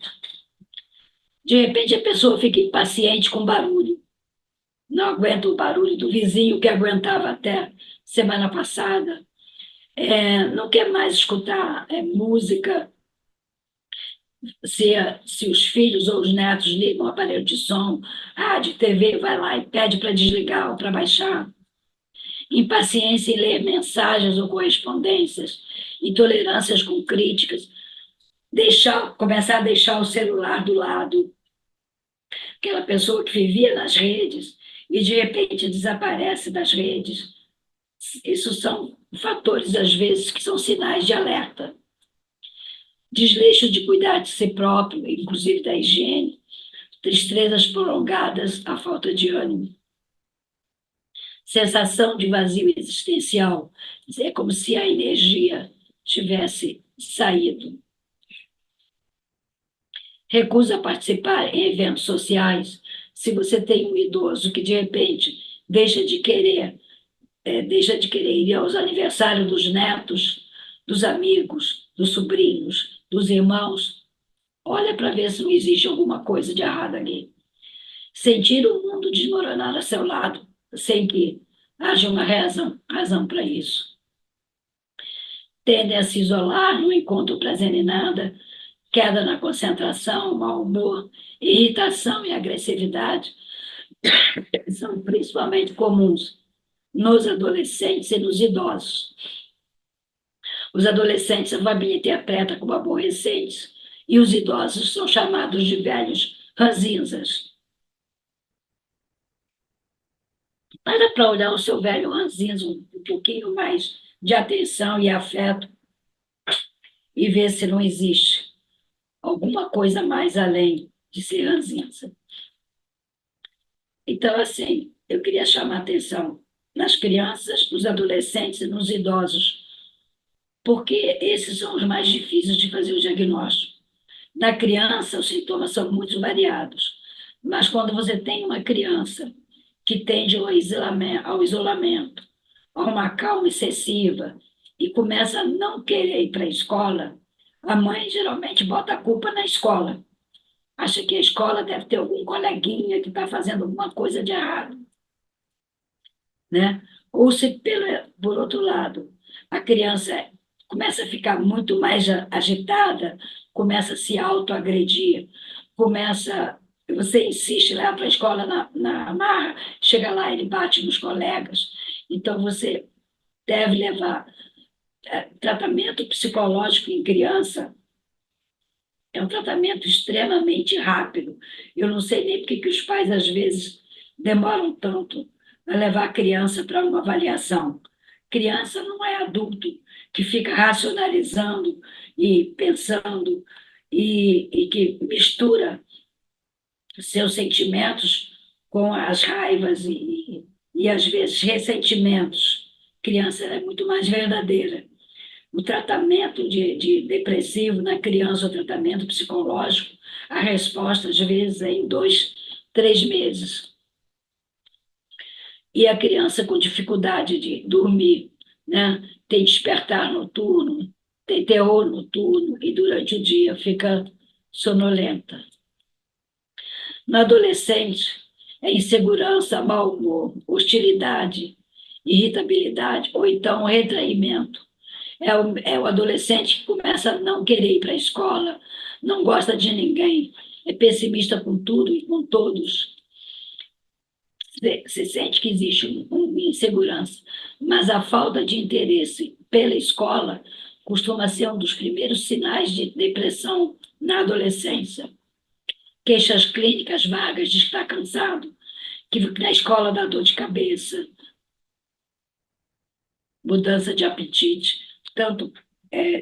De repente, a pessoa fica impaciente com barulho, não aguenta o barulho do vizinho que aguentava até semana passada, não quer mais escutar música, se os filhos ou os netos ligam o aparelho de som, rádio, TV, vai lá e pede para desligar ou para baixar. Impaciência em ler mensagens ou correspondências, intolerâncias com críticas, começar a deixar o celular do lado. Aquela pessoa que vivia nas redes e de repente desaparece das redes. Isso são fatores, às vezes, que são sinais de alerta. Desleixo de cuidar de si próprio, inclusive da higiene, tristezas prolongadas, a falta de ânimo. Sensação de vazio existencial, é como se a energia tivesse saído. Recusa participar em eventos sociais. Se você tem um idoso que, de repente, deixa de querer ir aos aniversários dos netos, dos amigos, dos sobrinhos, dos irmãos, olha para ver se não existe alguma coisa de errado ali. Sentir o mundo desmoronar a seu lado, sem que haja uma razão para isso. Tendem a se isolar, não encontram prazer em nada, queda na concentração, mau humor, irritação e agressividade são principalmente comuns nos adolescentes e nos idosos. Os adolescentes a família interpreta como aborrecentes e os idosos são chamados de velhos ranzinzas. Para olhar o seu velho ranzinza um pouquinho mais de atenção e afeto e ver se não existe alguma coisa mais além de ser ranzinza. Então, assim, eu queria chamar a atenção nas crianças, nos adolescentes e nos idosos, porque esses são os mais difíceis de fazer o diagnóstico. Na criança, os sintomas são muito variados, mas quando você tem uma criança que tende ao isolamento, a uma calma excessiva e começa a não querer ir para a escola, a mãe geralmente bota a culpa na escola. Acha que a escola deve ter algum coleguinha que está fazendo alguma coisa de errado. Né? Ou se, por outro lado, a criança começa a ficar muito mais agitada, começa a se autoagredir, você insiste, leva para a escola na marra, chega lá, ele bate nos colegas. Então, você deve levar tratamento psicológico em criança. É um tratamento extremamente rápido. Eu não sei nem por que os pais, às vezes, demoram tanto a levar a criança para uma avaliação. Criança não é adulto que fica racionalizando e pensando e que mistura seus sentimentos com as raivas e às vezes, ressentimentos. Criança é muito mais verdadeira. O tratamento de depressivo na criança, o tratamento psicológico, a resposta, às vezes, é em 2, 3 meses. E a criança com dificuldade de dormir, né? Tem despertar noturno, tem terror noturno e durante o dia fica sonolenta. No adolescente, é insegurança, mau humor, hostilidade, irritabilidade ou então retraimento. É o adolescente que começa a não querer ir para a escola, não gosta de ninguém, é pessimista com tudo e com todos. Se sente que existe uma insegurança, mas a falta de interesse pela escola costuma ser um dos primeiros sinais de depressão na adolescência. Queixas clínicas vagas de estar cansado, que na escola dá dor de cabeça, mudança de apetite, tanto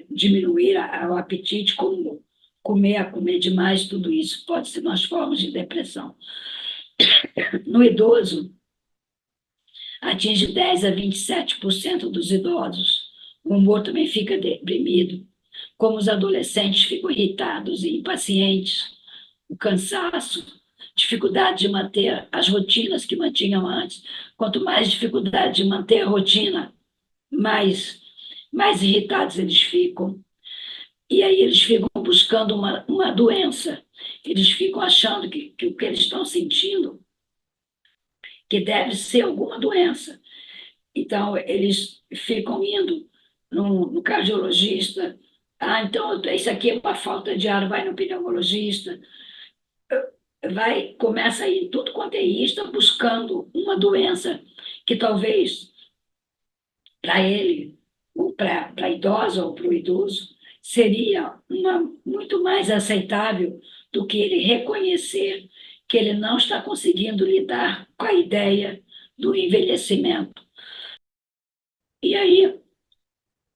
diminuir o apetite como comer demais, tudo isso pode ser umas formas de depressão. No idoso, atinge 10 a 27% dos idosos. O humor também fica deprimido. Como os adolescentes ficam irritados e impacientes, o cansaço, dificuldade de manter as rotinas que mantinham antes. Quanto mais dificuldade de manter a rotina, mais irritados eles ficam. E aí eles ficam buscando uma doença. Eles ficam achando que o que eles estão sentindo que deve ser alguma doença. Então, eles ficam indo no cardiologista. Ah, então, isso aqui é uma falta de ar, vai no pneumologista. Começa a ir tudo quanto é isto, buscando uma doença que talvez para ele, ou para a idosa ou para o idoso, seria muito mais aceitável do que ele reconhecer que ele não está conseguindo lidar com a ideia do envelhecimento. E aí,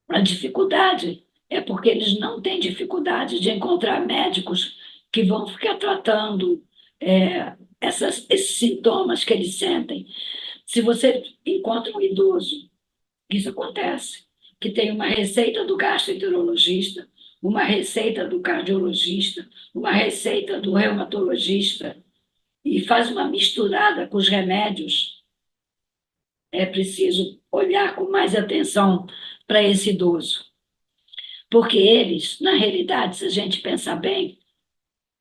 a dificuldade é porque eles não têm dificuldade de encontrar médicos que vão ficar tratando esses sintomas que eles sentem. Se você encontra um idoso, isso acontece, que tem uma receita do gastroenterologista, uma receita do cardiologista, uma receita do reumatologista, e faz uma misturada com os remédios, é preciso olhar com mais atenção para esse idoso. Porque eles, na realidade, se a gente pensar bem,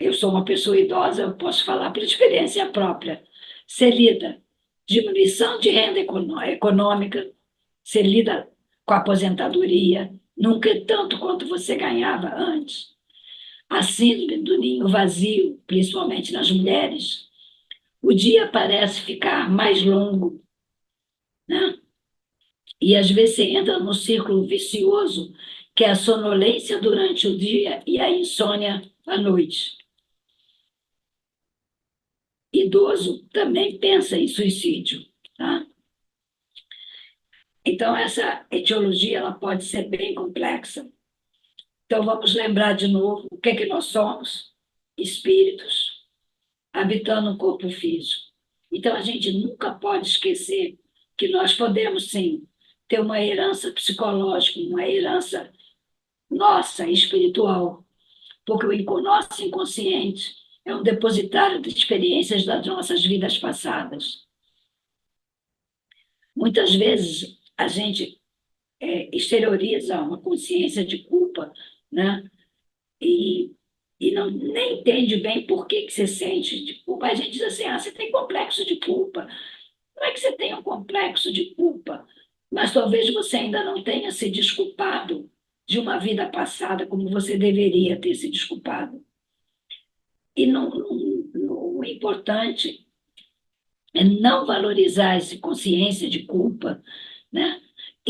eu sou uma pessoa idosa, eu posso falar por experiência própria. Você lida diminuição de renda econômica, você lida com a aposentadoria, nunca é tanto quanto você ganhava antes. A síndrome do ninho vazio, principalmente nas mulheres, o dia parece ficar mais longo, né? E às vezes você entra num círculo vicioso, que é a sonolência durante o dia e a insônia à noite. Idoso também pensa em suicídio, tá? Então, essa etiologia ela pode ser bem complexa. Então, vamos lembrar de novo o que é que nós somos: espíritos habitando um corpo físico. Então, a gente nunca pode esquecer que nós podemos, sim, ter uma herança psicológica, uma herança nossa, espiritual, porque o nosso inconsciente é um depositário de experiências das nossas vidas passadas. Muitas vezes a gente exterioriza uma consciência de culpa, né? E não, nem entende bem por que você sente de culpa. A gente diz assim, você tem complexo de culpa. Não é que você tenha um complexo de culpa, mas talvez você ainda não tenha se desculpado de uma vida passada como você deveria ter se desculpado. E o importante é não valorizar essa consciência de culpa, né?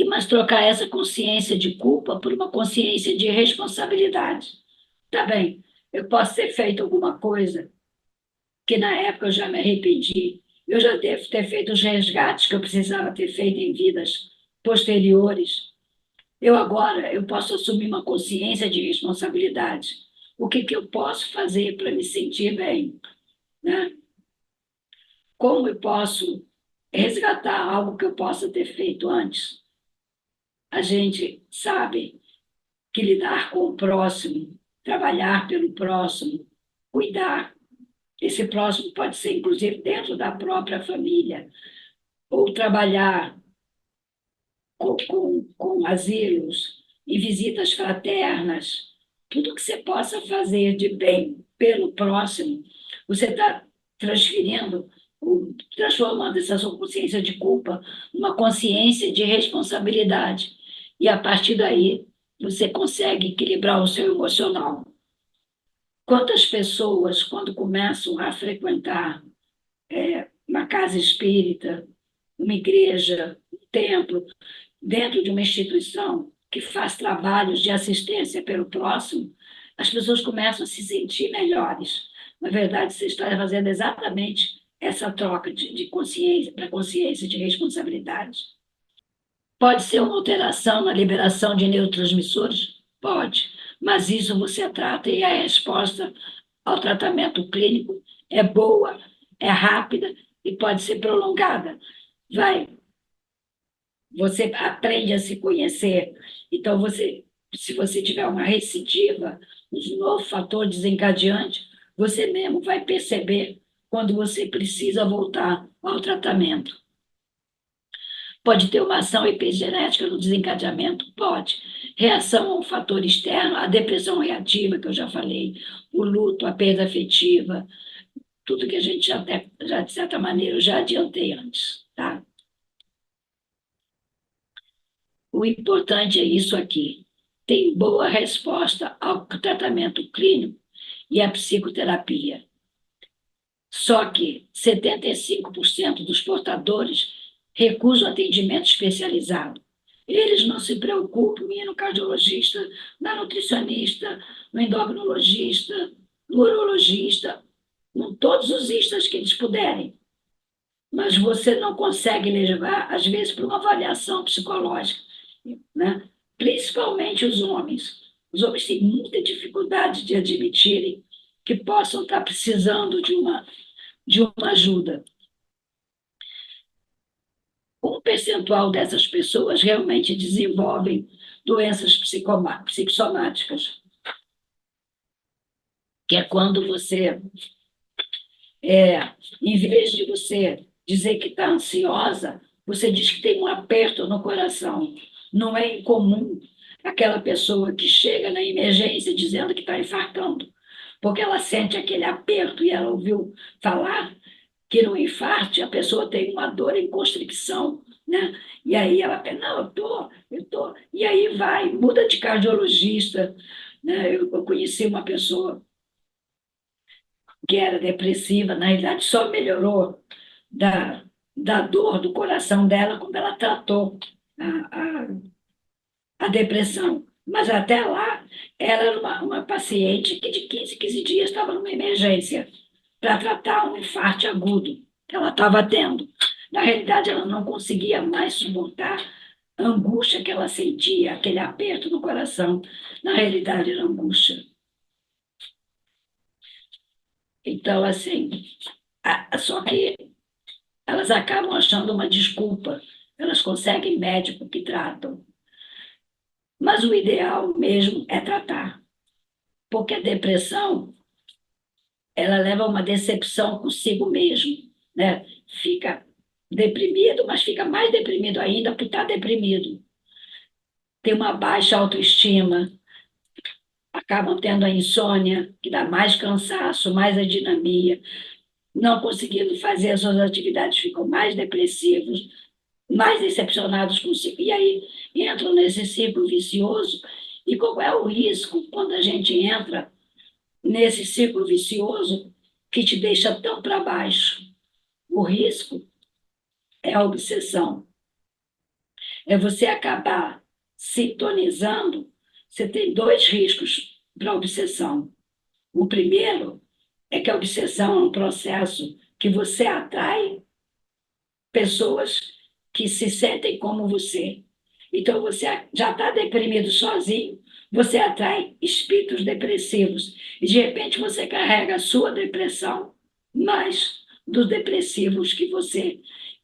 Mas trocar essa consciência de culpa por uma consciência de responsabilidade. Tá bem, eu posso ter feito alguma coisa que na época eu já me arrependi, eu já devo ter feito os resgates que eu precisava ter feito em vidas posteriores. Eu posso assumir uma consciência de responsabilidade. O que eu posso fazer para me sentir bem, né? Como eu posso resgatar algo que eu possa ter feito antes? A gente sabe que lidar com o próximo, trabalhar pelo próximo, cuidar. Esse próximo pode ser, inclusive, dentro da própria família, ou trabalhar com asilos e visitas fraternas, tudo que você possa fazer de bem pelo próximo, você está transferindo, transformando essa sua consciência de culpa numa consciência de responsabilidade. E a partir daí, você consegue equilibrar o seu emocional. Quantas pessoas, quando começam a frequentar uma casa espírita, uma igreja, um templo, dentro de uma instituição que faz trabalhos de assistência pelo próximo, as pessoas começam a se sentir melhores. Na verdade, você está fazendo exatamente essa troca de consciência para consciência de responsabilidade. Pode ser uma alteração na liberação de neurotransmissores? Pode, mas isso você trata e a resposta ao tratamento clínico é boa, é rápida e pode ser prolongada. Você aprende a se conhecer. Então, se você tiver uma recidiva, um novo fator desencadeante, você mesmo vai perceber quando você precisa voltar ao tratamento. Pode ter uma ação epigenética no desencadeamento? Pode. Reação a um fator externo, a depressão reativa, que eu já falei, o luto, a perda afetiva, tudo que a gente já de certa maneira, eu já adiantei antes, tá? O importante é isso aqui. Tem boa resposta ao tratamento clínico e à psicoterapia. Só que 75% dos portadores recusam atendimento especializado. Eles não se preocupam em ir no cardiologista, na nutricionista, no endocrinologista, no urologista, com todos os istas que eles puderem. Mas você não consegue levar, às vezes, para uma avaliação psicológica, né? Principalmente os homens. Os homens têm muita dificuldade de admitirem que possam estar precisando de uma ajuda. Um percentual dessas pessoas realmente desenvolvem doenças psicossomáticas, que é quando você, em vez de você dizer que está ansiosa, você diz que tem um aperto no coração. Não é incomum aquela pessoa que chega na emergência dizendo que está infartando, porque ela sente aquele aperto e ela ouviu falar que no infarte a pessoa tem uma dor em constricção, né? E aí ela pensa, não, eu tô. E aí vai, muda de cardiologista, né? Eu conheci uma pessoa que era depressiva, na realidade só melhorou da dor do coração dela quando ela tratou a, a depressão. Mas até lá, ela era uma paciente que de 15 dias estava numa emergência para tratar um infarto agudo que ela estava tendo. Na realidade, ela não conseguia mais suportar a angústia que ela sentia, aquele aperto no coração. Na realidade, era angústia. Então, assim, só que elas acabam achando uma desculpa. Elas conseguem médico que tratam. Mas o ideal mesmo é tratar. Porque a depressão, ela leva a uma decepção consigo mesmo, né? Fica deprimido, mas fica mais deprimido ainda por estar deprimido. Tem uma baixa autoestima, acabam tendo a insônia, que dá mais cansaço, mais adinamia, não conseguindo fazer as suas atividades, ficam mais depressivos, mais decepcionados consigo. E aí entram nesse ciclo vicioso. E qual é o risco quando a gente entra nesse ciclo vicioso que te deixa tão para baixo? O risco é a obsessão. É você acabar sintonizando. Você tem dois riscos para a obsessão. O primeiro é que a obsessão é um processo que você atrai pessoas que se sentem como você. Então, você já está deprimido sozinho, você atrai espíritos depressivos. E, de repente, você carrega a sua depressão mais dos depressivos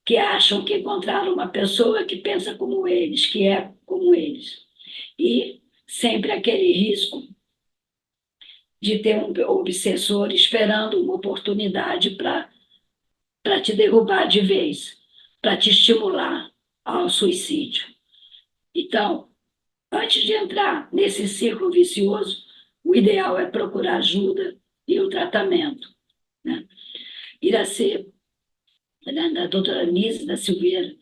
que acham que encontraram uma pessoa que pensa como eles, que é como eles. E sempre aquele risco de ter um obsessor esperando uma oportunidade para te derrubar de vez, para te estimular ao suicídio. Então, antes de entrar nesse círculo vicioso, o ideal é procurar ajuda e o tratamento, né? Iraci, a doutora Nise da Silveira,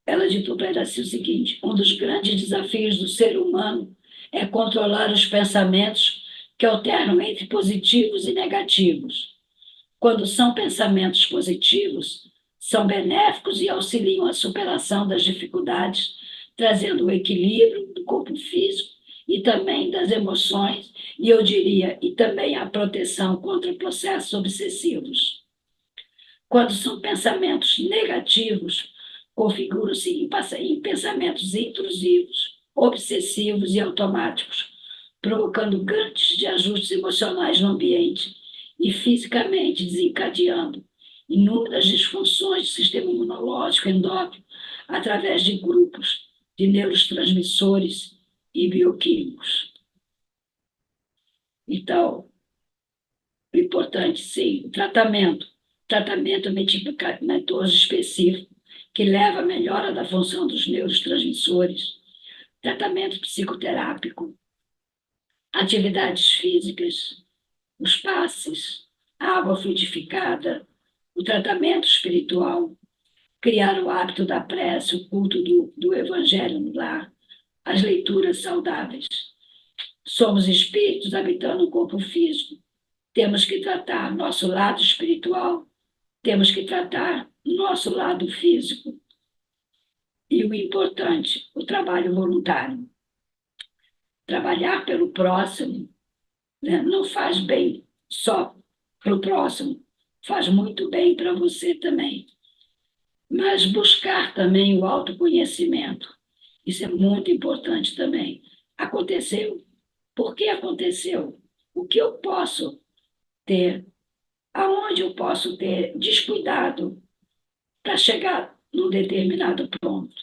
ela ditou para Iraci o seguinte: um dos grandes desafios do ser humano é controlar os pensamentos que alternam entre positivos e negativos. Quando são pensamentos positivos, são benéficos e auxiliam a superação das dificuldades, trazendo o equilíbrio do corpo físico e também das emoções, e eu diria, e também a proteção contra processos obsessivos. Quando são pensamentos negativos, configuram-se em pensamentos intrusivos, obsessivos e automáticos, provocando grandes de ajustes emocionais no ambiente e fisicamente desencadeando inúmeras disfunções do sistema imunológico endócrino através de grupos de neurotransmissores e bioquímicos. Então, o importante, sim, o tratamento medicamentoso específico que leva à melhora da função dos neurotransmissores, tratamento psicoterápico, atividades físicas, os passes, a água fluidificada, o tratamento espiritual, criar o hábito da prece, o culto do evangelho no lar, as leituras saudáveis. Somos espíritos habitando o corpo físico. Temos que tratar nosso lado espiritual, temos que tratar nosso lado físico. E o importante, o trabalho voluntário. Trabalhar pelo próximo, né, não faz bem só para o próximo, faz muito bem para você também. Mas buscar também o autoconhecimento, isso é muito importante também. Aconteceu, por que aconteceu? O que eu posso ter, aonde eu posso ter descuidado para chegar num determinado ponto.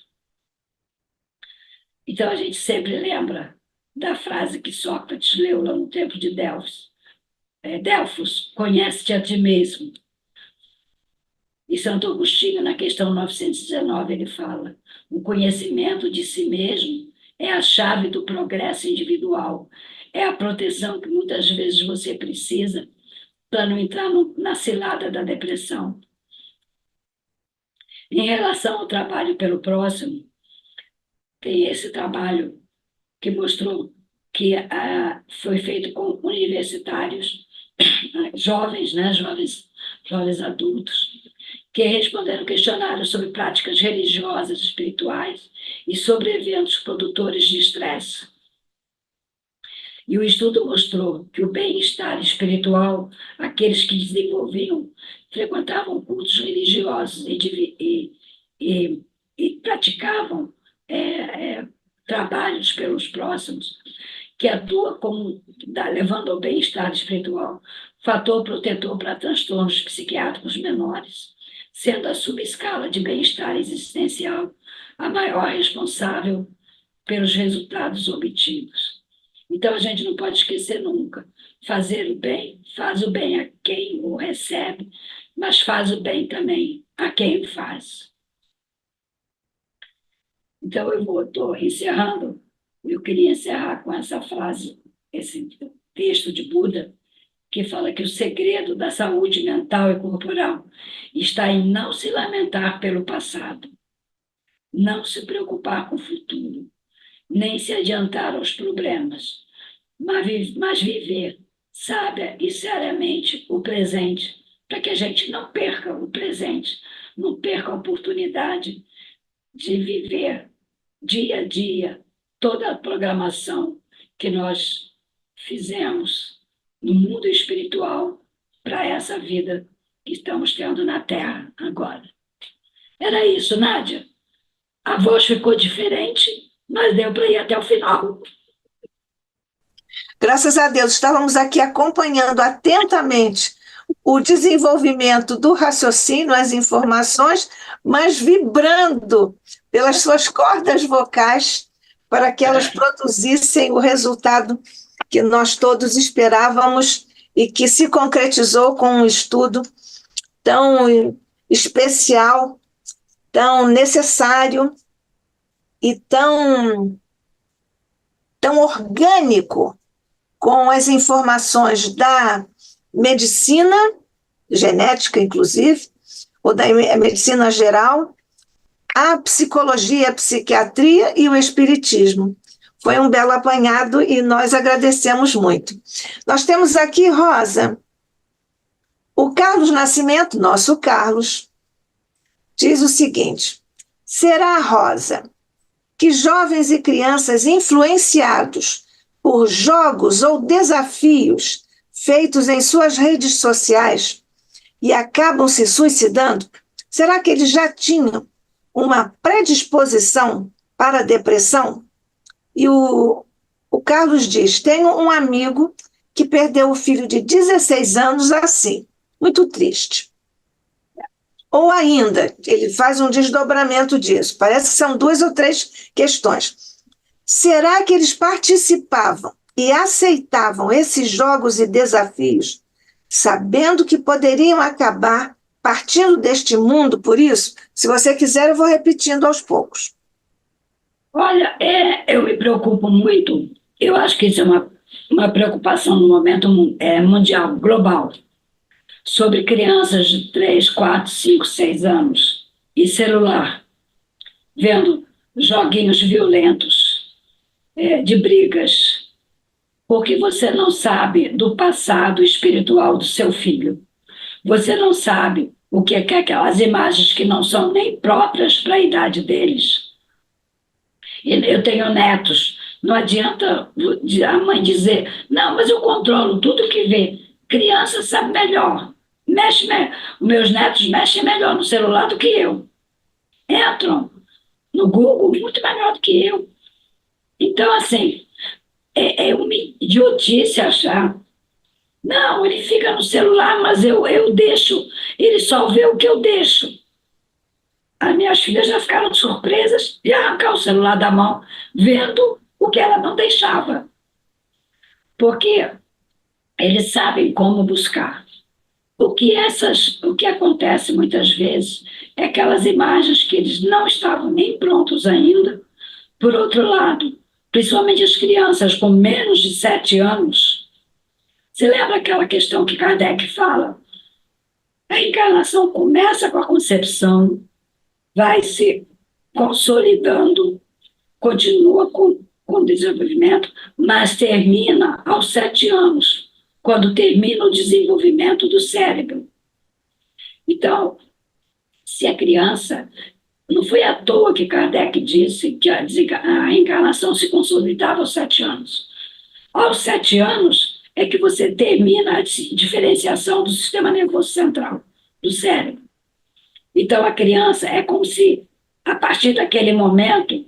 Então a gente sempre lembra da frase que Sócrates leu lá no templo de Delfos. Delfos, conhece-te a ti mesmo. E Santo Agostinho, na questão 919, ele fala: o conhecimento de si mesmo é a chave do progresso individual, é a proteção que muitas vezes você precisa para não entrar na cilada da depressão. Em relação ao trabalho pelo próximo, tem esse trabalho que mostrou que foi feito com universitários, jovens, né, jovens adultos, que responderam questionários sobre práticas religiosas, espirituais e sobre eventos produtores de estresse. E o estudo mostrou que o bem-estar espiritual, aqueles que desenvolviam, frequentavam cultos religiosos e praticavam trabalhos pelos próximos, que atua como levando ao bem-estar espiritual, fator protetor para transtornos psiquiátricos menores, sendo a subescala de bem-estar existencial a maior responsável pelos resultados obtidos. Então, a gente não pode esquecer nunca: fazer o bem, faz o bem a quem o recebe, mas faz o bem também a quem o faz. Então, estou encerrando. Eu queria encerrar com essa frase, esse texto de Buda, que fala que o segredo da saúde mental e corporal está em não se lamentar pelo passado, não se preocupar com o futuro, nem se adiantar aos problemas, mas viver sábia e seriamente o presente, para que a gente não perca o presente, não perca a oportunidade de viver dia a dia toda a programação que nós fizemos no mundo espiritual para essa vida que estamos tendo na Terra agora. Era isso, Nádia. A voz ficou diferente, mas deu para ir até o final. Graças a Deus, estávamos aqui acompanhando atentamente o desenvolvimento do raciocínio, as informações, mas vibrando pelas suas cordas vocais para que elas produzissem o resultado que nós todos esperávamos e que se concretizou com um estudo tão especial, tão necessário e tão orgânico com as informações da medicina, genética inclusive, ou da medicina geral, a psicologia, a psiquiatria e o espiritismo. Foi um belo apanhado e nós agradecemos muito. Nós temos aqui, Rosa, o Carlos Nascimento, nosso Carlos, diz o seguinte: será, Rosa, que jovens e crianças influenciados por jogos ou desafios feitos em suas redes sociais e acabam se suicidando, será que eles já tinham uma predisposição para a depressão? E o Carlos diz: tenho um amigo que perdeu o filho de 16 anos assim, muito triste. Ou ainda, ele faz um desdobramento disso, parece que são 2 ou 3 questões. Será que eles participavam e aceitavam esses jogos e desafios, sabendo que poderiam acabar partindo deste mundo por isso? Se você quiser, eu vou repetindo aos poucos. Olha, eu me preocupo muito, eu acho que isso é uma preocupação no momento mundial, global, sobre crianças de 3, 4, 5, 6 anos e celular, vendo joguinhos violentos, de brigas, porque você não sabe do passado espiritual do seu filho. Você não sabe o que é aquelas imagens que não são nem próprias para a idade deles. Eu tenho netos, não adianta a mãe dizer, não, mas eu controlo tudo que vê. Criança sabe melhor. Meus netos mexem melhor no celular do que eu. Entram no Google muito melhor do que eu. Então, assim, é uma idiotice achar. Não, ele fica no celular, mas eu deixo, ele só vê o que eu deixo. As minhas filhas já ficaram surpresas de arrancar o celular da mão, vendo o que ela não deixava. Porque eles sabem como buscar. O que acontece muitas vezes é aquelas imagens que eles não estavam nem prontos ainda. Por outro lado, principalmente as crianças com menos de 7 anos, você lembra aquela questão que Kardec fala? A encarnação começa com a concepção, vai se consolidando, continua com o desenvolvimento, mas termina aos 7 anos, quando termina o desenvolvimento do cérebro. Então, se a criança... Não foi à toa que Kardec disse que a encarnação se consolidava aos 7 anos. Aos 7 anos é que você termina a diferenciação do sistema nervoso central, do cérebro. Então, a criança é como se, a partir daquele momento,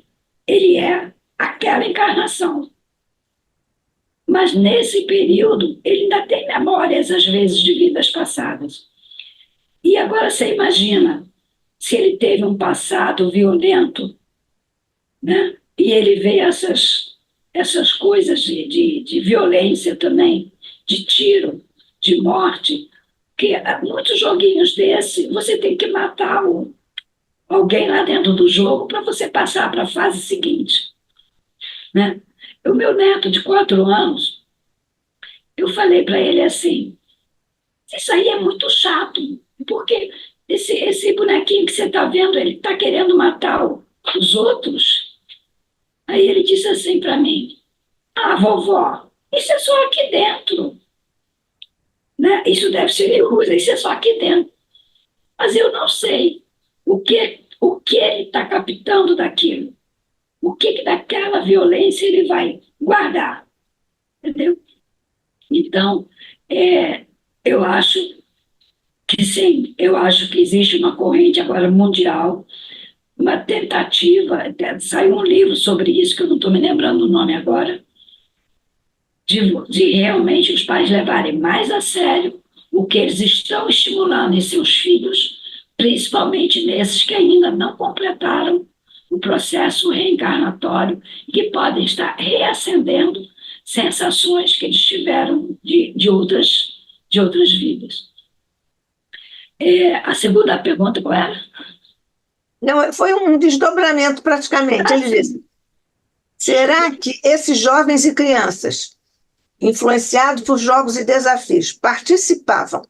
ele é aquela encarnação. Mas, nesse período, ele ainda tem memórias, às vezes, de vidas passadas. E agora você imagina, se ele teve um passado violento, né? E ele vê essas coisas de violência também, de tiro, de morte, que muitos joguinhos desse, você tem que matar alguém lá dentro do jogo para você passar para a fase seguinte. Né? O meu neto de 4 anos, eu falei para ele assim, isso aí é muito chato, porque esse bonequinho que você está vendo, ele está querendo matar os outros. Aí ele disse assim para mim, vovó, isso é só aqui dentro. Né? Isso deve ser ilusa, isso é só aqui dentro. Mas eu não sei o que ele está captando daquilo. O que daquela violência ele vai guardar. Entendeu? Então, eu acho que sim, eu acho que existe uma corrente agora mundial, uma tentativa, até saiu um livro sobre isso, que eu não estou me lembrando o nome agora, de realmente os pais levarem mais a sério o que eles estão estimulando em seus filhos, principalmente nesses que ainda não completaram o processo reencarnatório, que podem estar reacendendo sensações que eles tiveram de outras vidas. A segunda pergunta qual era? Não, foi um desdobramento praticamente. Ele disse: será que esses jovens e crianças, influenciados por jogos e desafios, participavam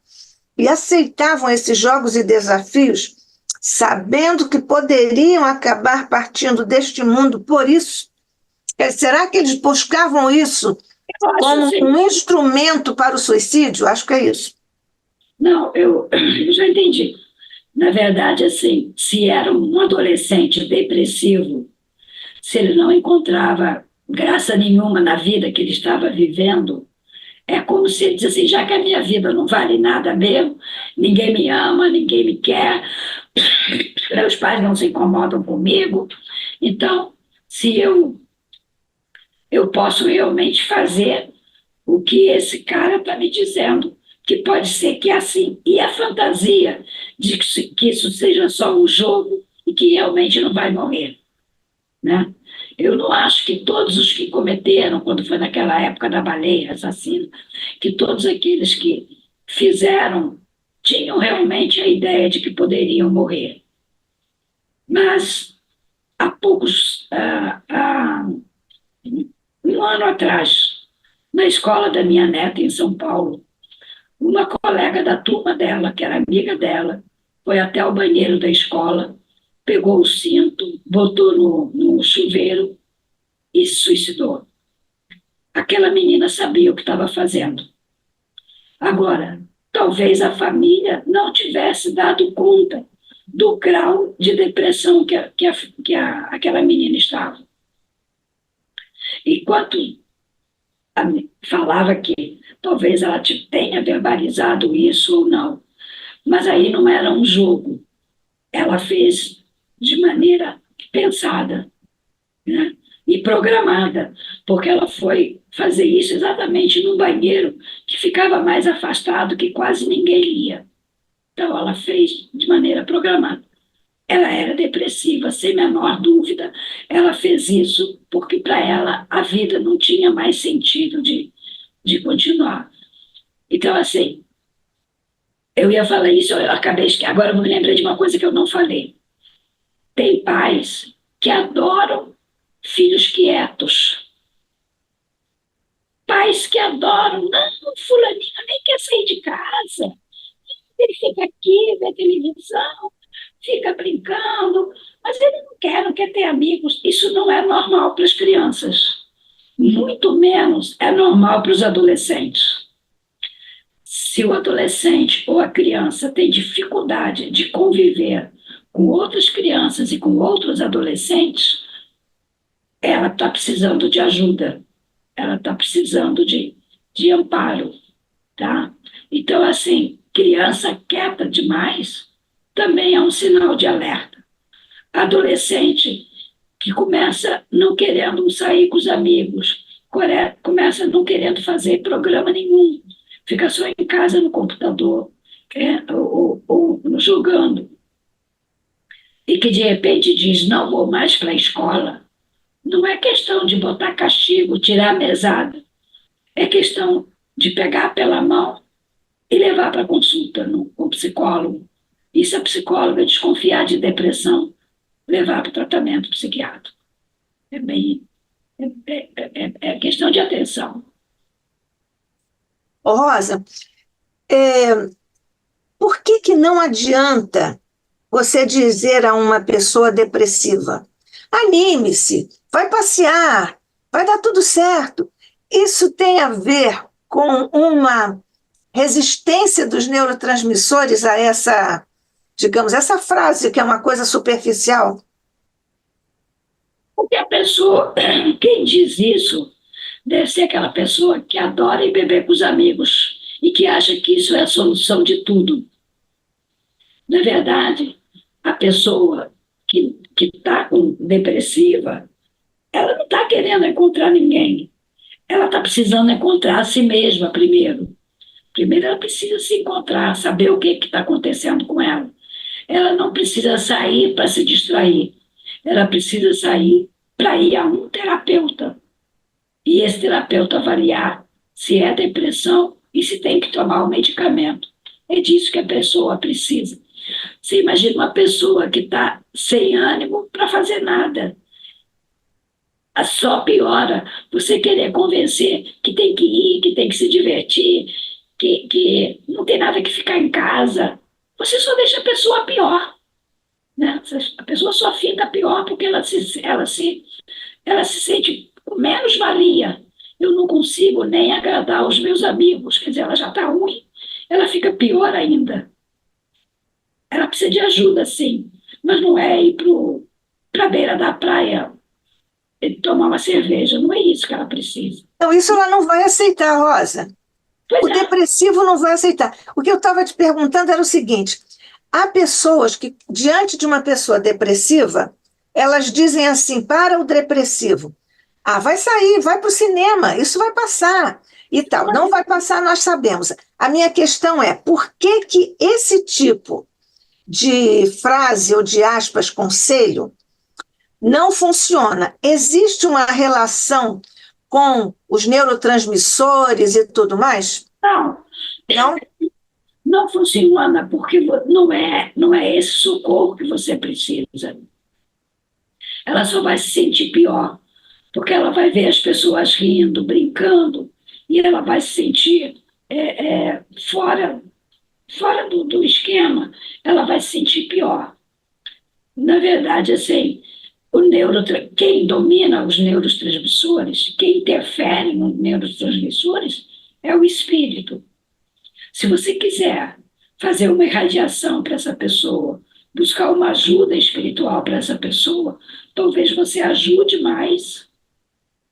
e aceitavam esses jogos e desafios, sabendo que poderiam acabar partindo deste mundo por isso? Será que eles buscavam isso Eu acho como assim, um instrumento para o suicídio? Acho que é isso. não, eu já entendi. Na verdade, assim, se era um adolescente depressivo, se ele não encontrava graça nenhuma na vida que ele estava vivendo, é como se ele dissesse assim, já que a minha vida não vale nada mesmo, ninguém me ama, ninguém me quer, meus pais não se incomodam comigo, então, se eu posso realmente fazer o que esse cara está me dizendo, que pode ser que é assim. E a fantasia de que isso seja só um jogo e que realmente não vai morrer, né? Eu não acho que todos os que cometeram, quando foi naquela época da baleia assassina, que todos aqueles que fizeram tinham realmente a ideia de que poderiam morrer. Mas há poucos, um ano atrás, na escola da minha neta em São Paulo, uma colega da turma dela, que era amiga dela, foi até o banheiro da escola, pegou o cinto, botou no chuveiro e se suicidou. Aquela menina sabia o que estava fazendo. Agora, talvez a família não tivesse dado conta do grau de depressão aquela menina estava. Enquanto falava que talvez ela tenha verbalizado isso ou não, mas aí não era um jogo. Ela fez de maneira pensada, né? E programada, porque ela foi fazer isso exatamente no banheiro que ficava mais afastado, que quase ninguém ia. Então, ela fez de maneira programada. Ela era depressiva, sem menor dúvida. Ela fez isso porque, para ela, a vida não tinha mais sentido de continuar. Então, assim, eu ia falar isso, eu acabei, agora eu me lembrei de uma coisa que eu não falei. Tem pais que adoram filhos quietos, pais que adoram, não, fulaninho nem quer sair de casa, ele fica aqui, vê televisão, fica brincando, mas ele não quer ter amigos. Isso não é normal para as crianças, muito menos é normal para os adolescentes. Se o adolescente ou a criança tem dificuldade de conviver com outras crianças e com outros adolescentes, ela está precisando de ajuda, ela está precisando de amparo, tá? Então, assim, criança quieta demais também é um sinal de alerta. Adolescente que começa não querendo sair com os amigos, começa não querendo fazer programa nenhum, fica só em casa no computador, ou jogando, e que de repente diz, não vou mais para a escola, não é questão de botar castigo, tirar a mesada, é questão de pegar pela mão e levar para consulta com o psicólogo. E se a psicóloga desconfiar de depressão, levar para o tratamento psiquiátrico. É bem. É questão de atenção. Ô, Rosa, é, por que que não adianta você dizer a uma pessoa depressiva: anime-se, vai passear, vai dar tudo certo? Isso tem a ver com uma resistência dos neurotransmissores a essa, digamos, essa frase que é uma coisa superficial. Porque a pessoa, quem diz isso, deve ser aquela pessoa que adora ir beber com os amigos e que acha que isso é a solução de tudo. Na verdade, a pessoa que está com depressiva, ela não está querendo encontrar ninguém. Ela está precisando encontrar a si mesma primeiro. Primeiro, ela precisa se encontrar, saber o que está acontecendo com ela. Ela não precisa sair para se distrair. Ela precisa sair para ir a um terapeuta. E esse terapeuta avaliar se é depressão e se tem que tomar o medicamento. É disso que a pessoa precisa. Você imagina uma pessoa que está sem ânimo para fazer nada. Só piora você querer convencer que tem que ir, que tem que se divertir, que não tem nada que ficar em casa. Você só deixa a pessoa pior, né? A pessoa só fica pior porque ela se sente com menos valia. Eu não consigo nem agradar os meus amigos, quer dizer, ela já está ruim, ela fica pior ainda. Ela precisa de ajuda, sim, mas não é ir para a beira da praia e tomar uma cerveja, não é isso que ela precisa. Então, isso ela não vai aceitar, Rosa. Pois O é, depressivo não vai aceitar. O que eu estava te perguntando era o seguinte: há pessoas que, diante de uma pessoa depressiva, elas dizem assim, para o depressivo, ah, vai sair, vai para o cinema, isso vai passar e tal. Não vai passar, nós sabemos. A minha questão é, por que que esse tipo de frase ou de aspas, conselho, não funciona? Existe uma relação com os neurotransmissores e tudo mais? não, Não? não funciona porque não é esse socorro que você precisa. Ela só vai se sentir pior, porque ela vai ver as pessoas rindo, brincando, e ela vai se sentir fora do esquema, ela vai se sentir pior. Na verdade, assim, quem domina os neurotransmissores, quem interfere nos neurotransmissores, é o espírito. Se você quiser fazer uma irradiação para essa pessoa, buscar uma ajuda espiritual para essa pessoa, talvez você ajude mais,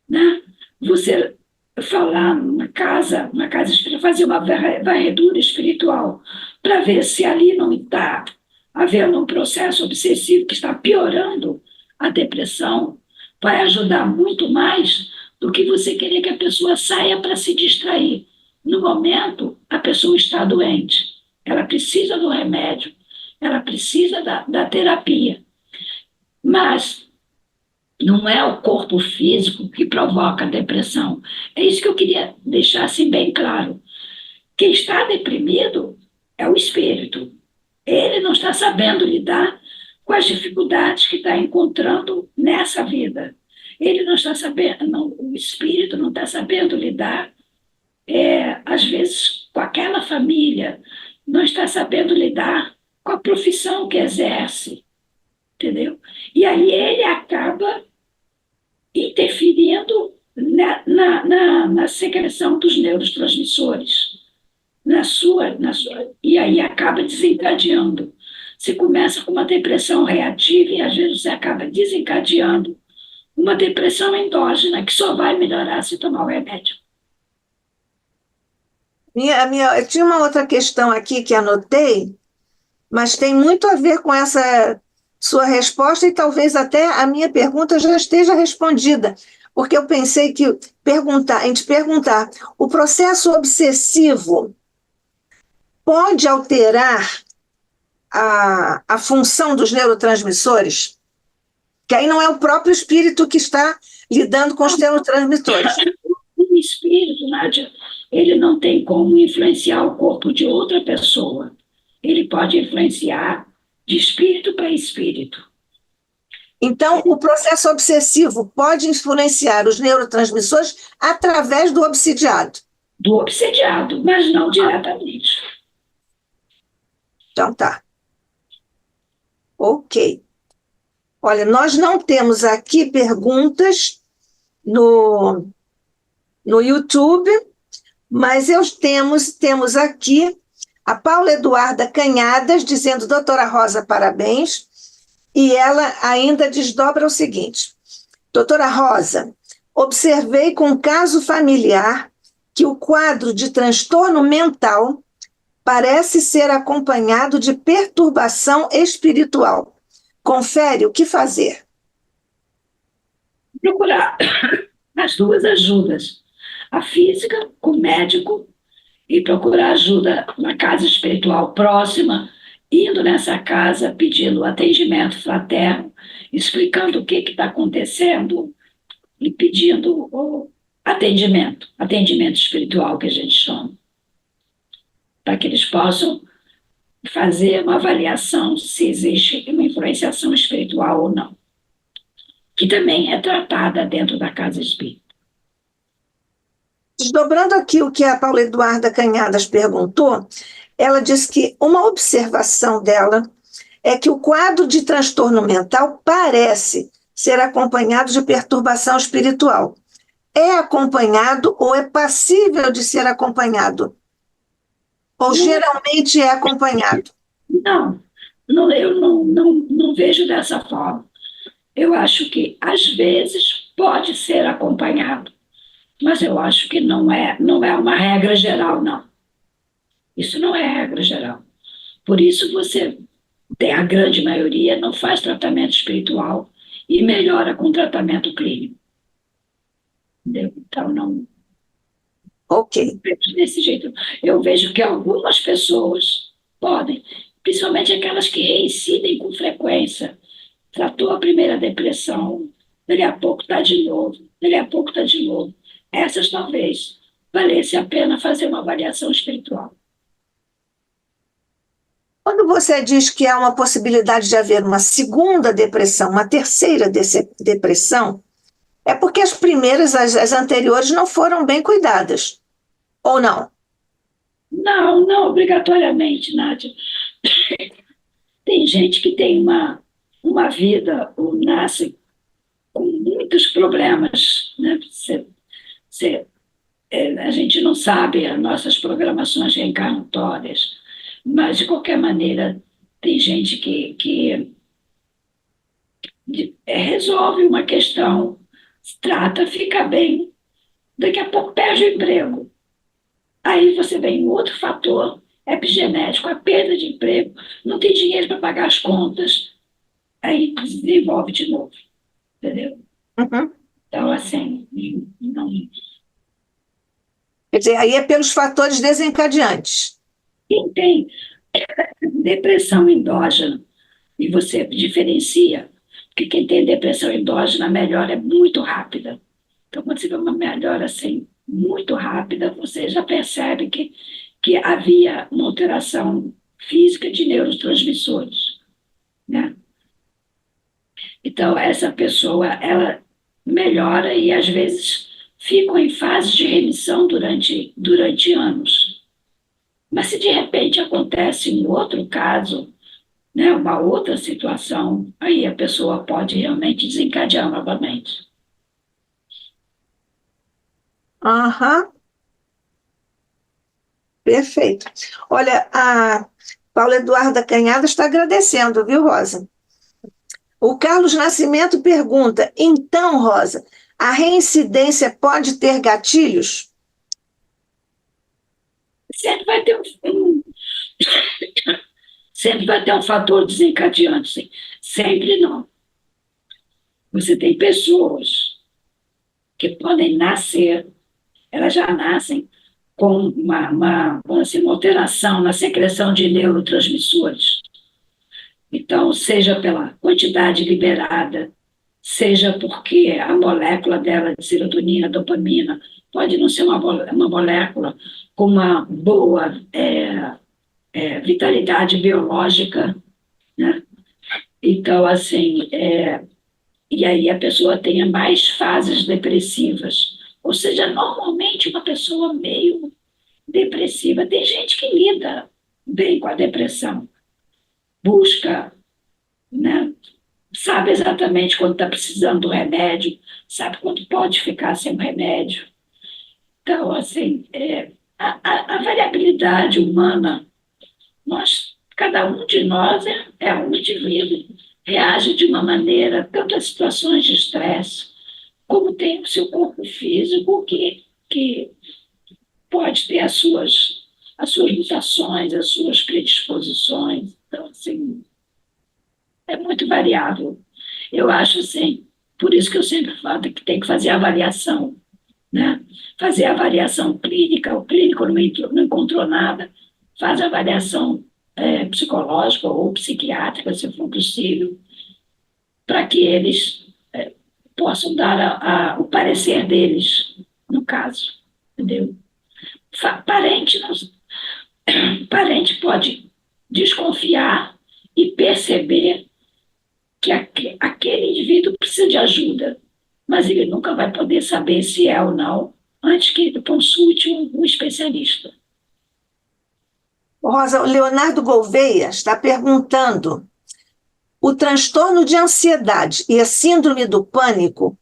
né? Você falar numa casa espiritual, fazer uma varredura espiritual, para ver se ali não está havendo um processo obsessivo que está piorando a depressão, vai ajudar muito mais do que você querer que a pessoa saia para se distrair. No momento, a pessoa está doente, ela precisa do remédio, ela precisa da terapia, mas não é o corpo físico que provoca a depressão. É isso que eu queria deixar assim bem claro. Quem está deprimido é o espírito. Ele não está sabendo lidar com as dificuldades que está encontrando nessa vida. Ele não está sabendo, não, o espírito não está sabendo lidar, às vezes, com aquela família, não está sabendo lidar com a profissão que exerce, entendeu? E aí ele acaba interferindo na secreção dos neurotransmissores, e aí acaba desencadeando. Você começa com uma depressão reativa e às vezes você acaba desencadeando uma depressão endógena que só vai melhorar se tomar o remédio. Eu tinha uma outra questão aqui que anotei, mas tem muito a ver com essa sua resposta e talvez até a minha pergunta já esteja respondida, porque eu pensei que a gente perguntar, o processo obsessivo pode alterar a função dos neurotransmissores? Que aí não é o próprio espírito que está lidando com os neurotransmissores. O espírito, Nádia, ele não tem como influenciar o corpo de outra pessoa. Ele pode influenciar de espírito para espírito. Então, o processo obsessivo pode influenciar os neurotransmissores através do obsidiado. Do obsediado, mas não diretamente. Então, tá. Ok. Olha, nós não temos aqui perguntas no, no YouTube, mas temos aqui a Paula Eduarda Canhadas dizendo, doutora Rosa, parabéns, e ela ainda desdobra o seguinte, doutora Rosa, observei com um caso familiar que o quadro de transtorno mental parece ser acompanhado de perturbação espiritual. Confere o que fazer. Procurar as duas ajudas, a física com o médico e procurar ajuda na casa espiritual próxima, indo nessa casa pedindo atendimento fraterno, explicando o que está acontecendo e pedindo o atendimento espiritual que a gente chama, para que eles possam fazer uma avaliação se existe uma influenciação espiritual ou não, que também é tratada dentro da casa espírita. Desdobrando aqui o que a Paula Eduarda Canhadas perguntou, ela diz que uma observação dela é que o quadro de transtorno mental parece ser acompanhado de perturbação espiritual. É acompanhado ou é passível de ser acompanhado? Ou geralmente é acompanhado? Não, eu não vejo dessa forma. Eu acho que, às vezes, pode ser acompanhado, mas eu acho que não é uma regra geral, não. Isso não é regra geral. Por isso, você tem a grande maioria, não faz tratamento espiritual e melhora com tratamento clínico. Entendeu? Então, não Ok. vejo desse jeito. Eu vejo que algumas pessoas podem, principalmente aquelas que reincidem com frequência. Tratou a primeira depressão, dali a pouco está de novo, dali a pouco está de novo. Essas talvez valesse a pena fazer uma avaliação espiritual. Quando você diz que há uma possibilidade de haver uma segunda depressão, uma terceira depressão, é porque as primeiras, as anteriores, não foram bem cuidadas, ou não? Não, não obrigatoriamente, Nádia. Tem gente que tem uma vida ou nasce com muitos problemas, né? Você, a gente não sabe as nossas programações reencarnatórias, mas, de qualquer maneira, tem gente que resolve uma questão, trata, fica bem, daqui a pouco perde o emprego. Aí você vem um outro fator epigenético, a perda de emprego, não tem dinheiro para pagar as contas, aí desenvolve de novo, entendeu? Uhum. Então, assim, não, Quer dizer, aí é pelos fatores desencadeantes. quem tem depressão endógena, e você diferencia, porque quem tem depressão endógena, a melhora é muito rápida. Então, quando você vê uma melhora assim, muito rápida, você já percebe que havia uma alteração física de neurotransmissores, né? Então, essa pessoa, ela melhora e, às vezes, ficam em fase de remissão durante anos. Mas se, de repente, acontece um outro caso, né, uma outra situação, aí a pessoa pode realmente desencadear novamente. Aham, perfeito. Olha, a Paula Eduarda Canhada está agradecendo, viu, Rosa? O Carlos Nascimento pergunta: então, Rosa, a reincidência pode ter gatilhos? Sempre vai ter sempre vai ter um fator desencadeante, sim. Sempre não. Você tem pessoas que podem nascer, elas já nascem com vamos dizer, uma alteração na secreção de neurotransmissores. Então, seja pela quantidade liberada, seja porque a molécula dela de serotonina, dopamina, pode não ser uma molécula com uma boa vitalidade biológica, né? Então, assim, e aí a pessoa tenha mais fases depressivas. Ou seja, normalmente uma pessoa meio depressiva, tem gente que lida bem com a depressão, busca, né? Sabe exatamente quando está precisando do remédio, sabe quando pode ficar sem o remédio. Então, assim, a variabilidade humana, cada um de nós é um indivíduo, reage de uma maneira, tanto a situações de estresse, como tem o seu corpo físico, que pode ter as suas mutações, as suas predisposições. Então, assim, é muito variável. Eu acho assim, por isso que eu sempre falo que tem que fazer a avaliação, né? Fazer a avaliação clínica, o clínico não encontrou nada, faz a avaliação psicológica ou psiquiátrica, se for possível, para que eles possam dar o parecer deles, no caso, entendeu? Parente, não, parente pode precisa de ajuda, mas ele nunca vai poder saber se é ou não antes que ele consulte um especialista. Rosa, o Leonardo Gouveia está perguntando: o transtorno de ansiedade e a síndrome do pânico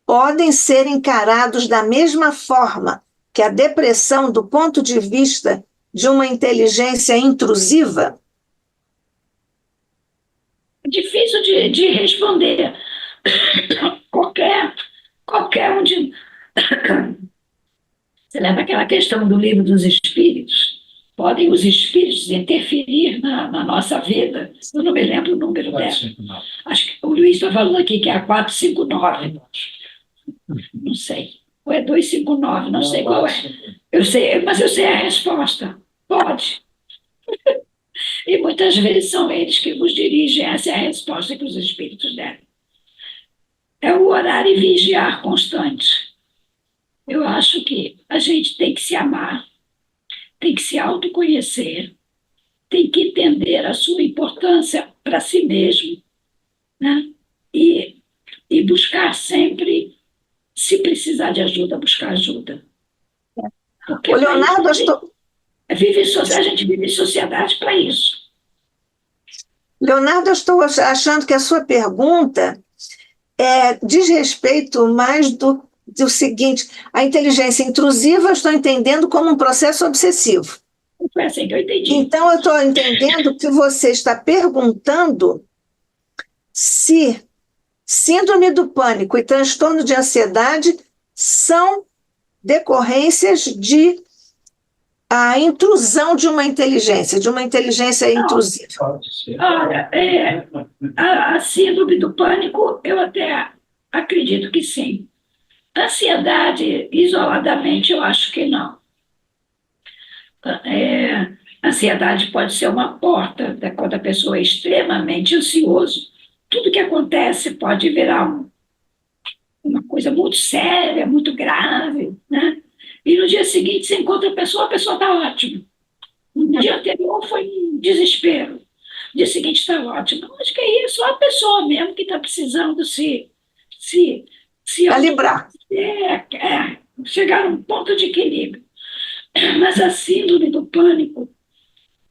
podem ser encarados da mesma forma que a depressão do ponto de vista de uma inteligência intrusiva? É difícil de responder. Qualquer um de. Você lembra aquela questão do livro dos espíritos? Podem os espíritos interferir na nossa vida? Eu não me lembro o número dela. Acho que o Luiz está falando aqui que é a 459. Não sei. Ou é 259, não sei qual é. Eu sei, mas eu sei a resposta. Pode. E muitas vezes são eles que nos dirigem. Essa é a resposta que os espíritos deram. É o orar e vigiar constante. Eu acho que a gente tem que se amar, tem que se autoconhecer, tem que entender a sua importância para si mesmo, né? E buscar sempre, se precisar de ajuda, buscar ajuda. Porque O Leonardo, a gente vive em sociedade para isso. Leonardo, eu estou achando que a sua pergunta diz respeito mais do seguinte: a inteligência intrusiva eu estou entendendo como um processo obsessivo. Foi assim que eu entendi. Então, eu estou entendendo que você está perguntando se síndrome do pânico e transtorno de ansiedade são decorrências de a intrusão de uma inteligência intrusiva. Olha, a síndrome do pânico, eu até acredito que sim. Ansiedade, isoladamente, eu acho que não. Ansiedade pode ser uma porta, quando a pessoa é extremamente ansioso. Tudo que acontece pode virar uma coisa muito séria, muito grave, né? E no dia seguinte você encontra a pessoa está ótima. No dia anterior foi um desespero. No dia seguinte está ótimo. Mas que é isso? É a pessoa mesmo que está precisando se Calibrar. chegar a um ponto de equilíbrio. Mas a síndrome do pânico,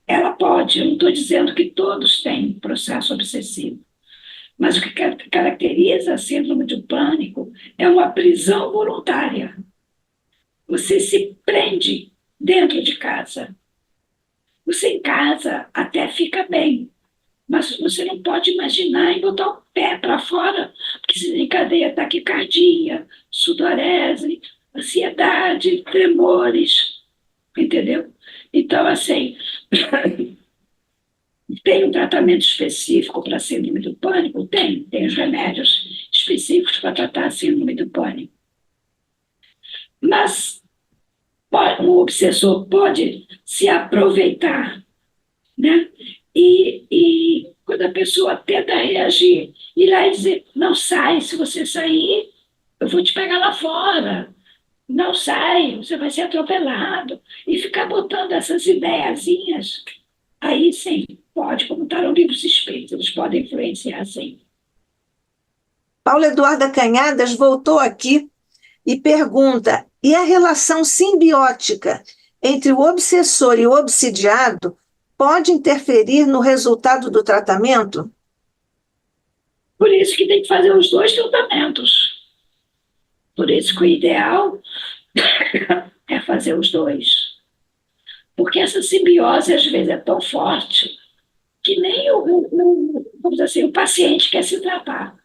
ela pode, eu não estou dizendo que todos têm processo obsessivo, mas o que caracteriza a síndrome do pânico é uma prisão voluntária. Você se prende dentro de casa. Você em casa até fica bem, mas você não pode imaginar em botar o pé para fora, porque se encadeia taquicardia, sudorese, ansiedade, tremores, entendeu? Então, assim, tem um tratamento específico para a síndrome do pânico? Tem os remédios específicos para tratar a síndrome do pânico. Mas o obsessor pode se aproveitar, né? E quando a pessoa tenta reagir, ir lá e dizer, não sai, se você sair, eu vou te pegar lá fora. Não sai, você vai ser atropelado. E ficar botando essas ideiazinhas, aí sim, pode, como está no livro dos espíritos, eles podem influenciar, sim. Paula Eduarda Canhadas voltou aqui e pergunta: e a relação simbiótica entre o obsessor e o obsidiado pode interferir no resultado do tratamento? Por isso que tem que fazer os dois tratamentos. Por isso que o ideal é fazer os dois. Porque essa simbiose, às vezes, é tão forte que nem vamos dizer assim, o paciente quer se tratar.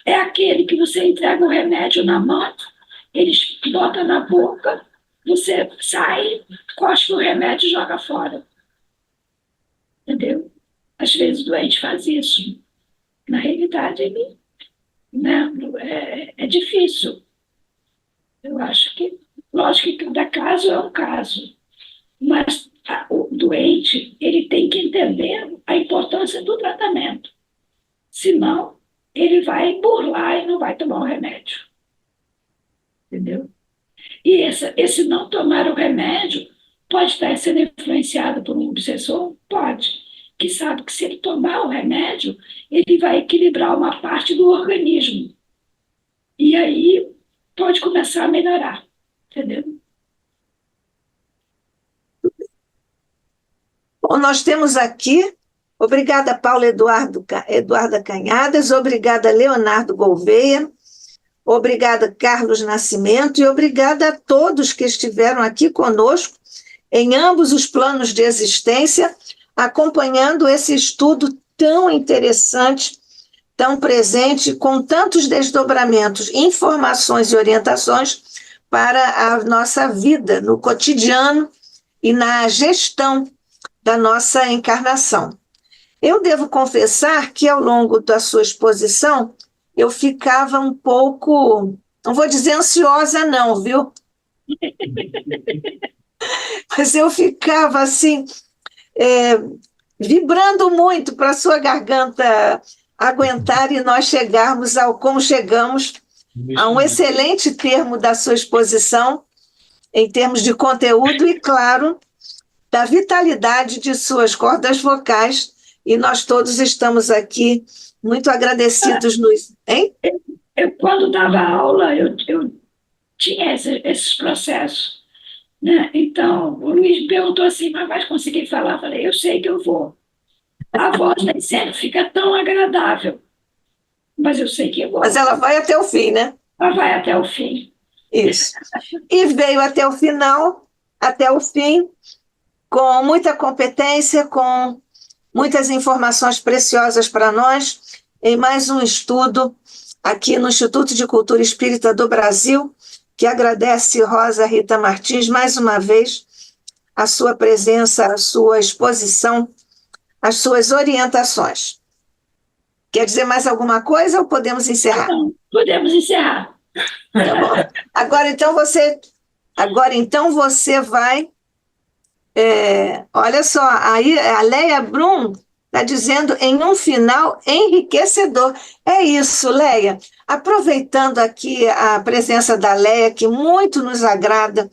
É aquele que você entrega o remédio na mão, eles botam na boca, você sai, cospe o remédio e joga fora. Entendeu? Às vezes o doente faz isso. Na realidade, ele, né, é difícil. Eu acho que, lógico que cada caso é um caso, mas o doente ele tem que entender a importância do tratamento. Senão, ele vai burlar e não vai tomar o remédio. Entendeu? E esse não tomar o remédio pode estar sendo influenciado por um obsessor? Pode. que sabe que se ele tomar o remédio, ele vai equilibrar uma parte do organismo. E aí pode começar a melhorar, entendeu? Bom, nós temos aqui, obrigada Paula Eduarda Canhadas, obrigada Leonardo Gouveia, obrigada Carlos Nascimento e obrigada a todos que estiveram aqui conosco em ambos os planos de existência, acompanhando esse estudo tão interessante, tão presente, com tantos desdobramentos, informações e orientações para a nossa vida no cotidiano e na gestão da nossa encarnação. Eu devo confessar que, ao longo da sua exposição, eu ficava um pouco, não vou dizer ansiosa não, viu? Mas eu ficava assim, vibrando muito para a sua garganta aguentar e nós chegarmos como chegamos a um excelente termo da sua exposição, em termos de conteúdo e, claro, da vitalidade de suas cordas vocais, e nós todos estamos aqui muito agradecidos. Hein? Quando dava aula, eu tinha esses processos, né? Então, o Luiz me perguntou assim, mas vai conseguir falar? Eu falei, eu sei que eu vou. A voz nem sempre fica tão agradável, mas eu sei que eu vou. Mas ela vai até o fim, né? Ela vai até o fim. Isso. E veio até o final, até o fim, com muita competência, com muitas informações preciosas para nós, em mais um estudo aqui no Instituto de Cultura Espírita do Brasil, que agradece Rosa Rita Martins mais uma vez a sua presença, a sua exposição, as suas orientações. Quer dizer mais alguma coisa ou podemos encerrar? Não, podemos encerrar. Tá bom. Agora então você vai... olha só, aí a Leia Brum está dizendo em um final enriquecedor. É isso, Leia. Aproveitando aqui a presença da Leia, que muito nos agrada,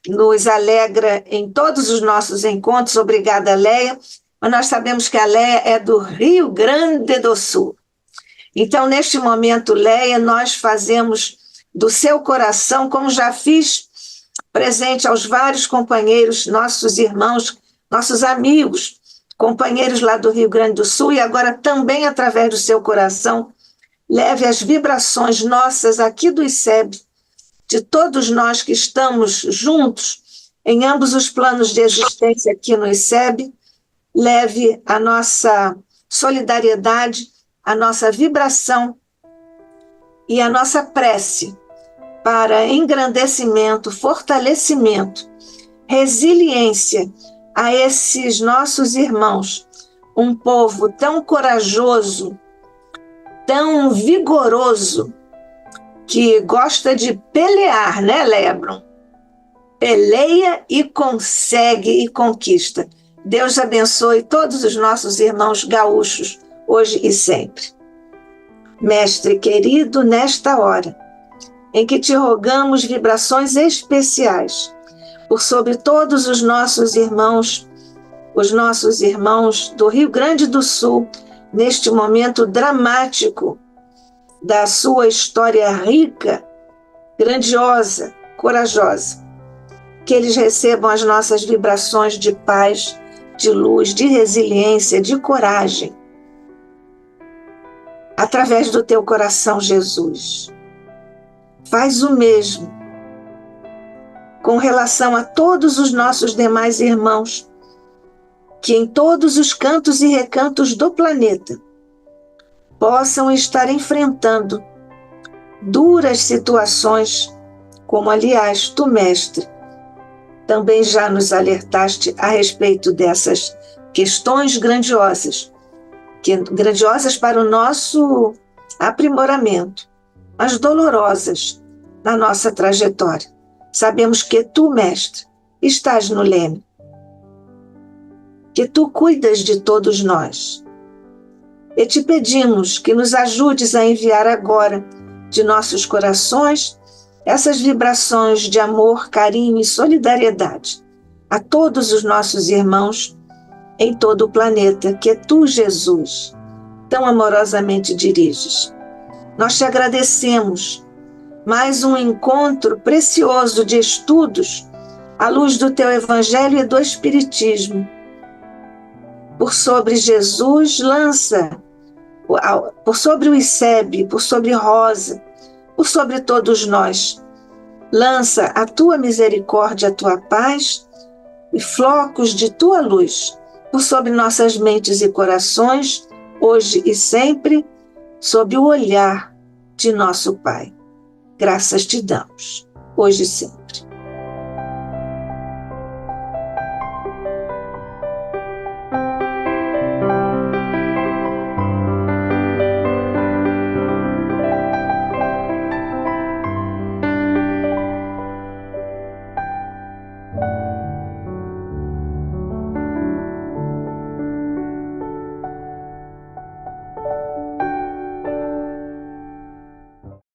nos alegra em todos os nossos encontros. Obrigada, Leia. Mas nós sabemos que a Leia é do Rio Grande do Sul. Então, neste momento, Leia, nós fazemos do seu coração, como já fiz, presente aos vários companheiros, nossos irmãos, nossos amigos, companheiros lá do Rio Grande do Sul, e agora também através do seu coração, leve as vibrações nossas aqui do ICEB, de todos nós que estamos juntos em ambos os planos de existência aqui no ICEB, leve a nossa solidariedade, a nossa vibração e a nossa prece para engrandecimento, fortalecimento, resiliência a esses nossos irmãos, um povo tão corajoso, tão vigoroso, que gosta de pelear, né, Leia Brum? Peleia e consegue e conquista. Deus abençoe todos os nossos irmãos gaúchos, hoje e sempre. Mestre querido, nesta hora, em que te rogamos vibrações especiais por sobre todos os nossos irmãos do Rio Grande do Sul, neste momento dramático da sua história rica, grandiosa, corajosa. Que eles recebam as nossas vibrações de paz, de luz, de resiliência, de coragem, através do teu coração, Jesus. Faz o mesmo com relação a todos os nossos demais irmãos, que em todos os cantos e recantos do planeta possam estar enfrentando duras situações, como, aliás, tu, mestre, também já nos alertaste a respeito dessas questões grandiosas para o nosso aprimoramento, mas dolorosas na nossa trajetória. Sabemos que tu, mestre, estás no leme, que tu cuidas de todos nós. E te pedimos que nos ajudes a enviar agora de nossos corações essas vibrações de amor, carinho e solidariedade a todos os nossos irmãos em todo o planeta que tu, Jesus, tão amorosamente diriges. Nós te agradecemos mais um encontro precioso de estudos à luz do teu Evangelho e do Espiritismo. Por sobre Jesus lança, por sobre o ICEB, por sobre Rosa, por sobre todos nós, lança a tua misericórdia, a tua paz e flocos de tua luz por sobre nossas mentes e corações, hoje e sempre, sob o olhar de nosso Pai. Graças te damos, hoje e sempre.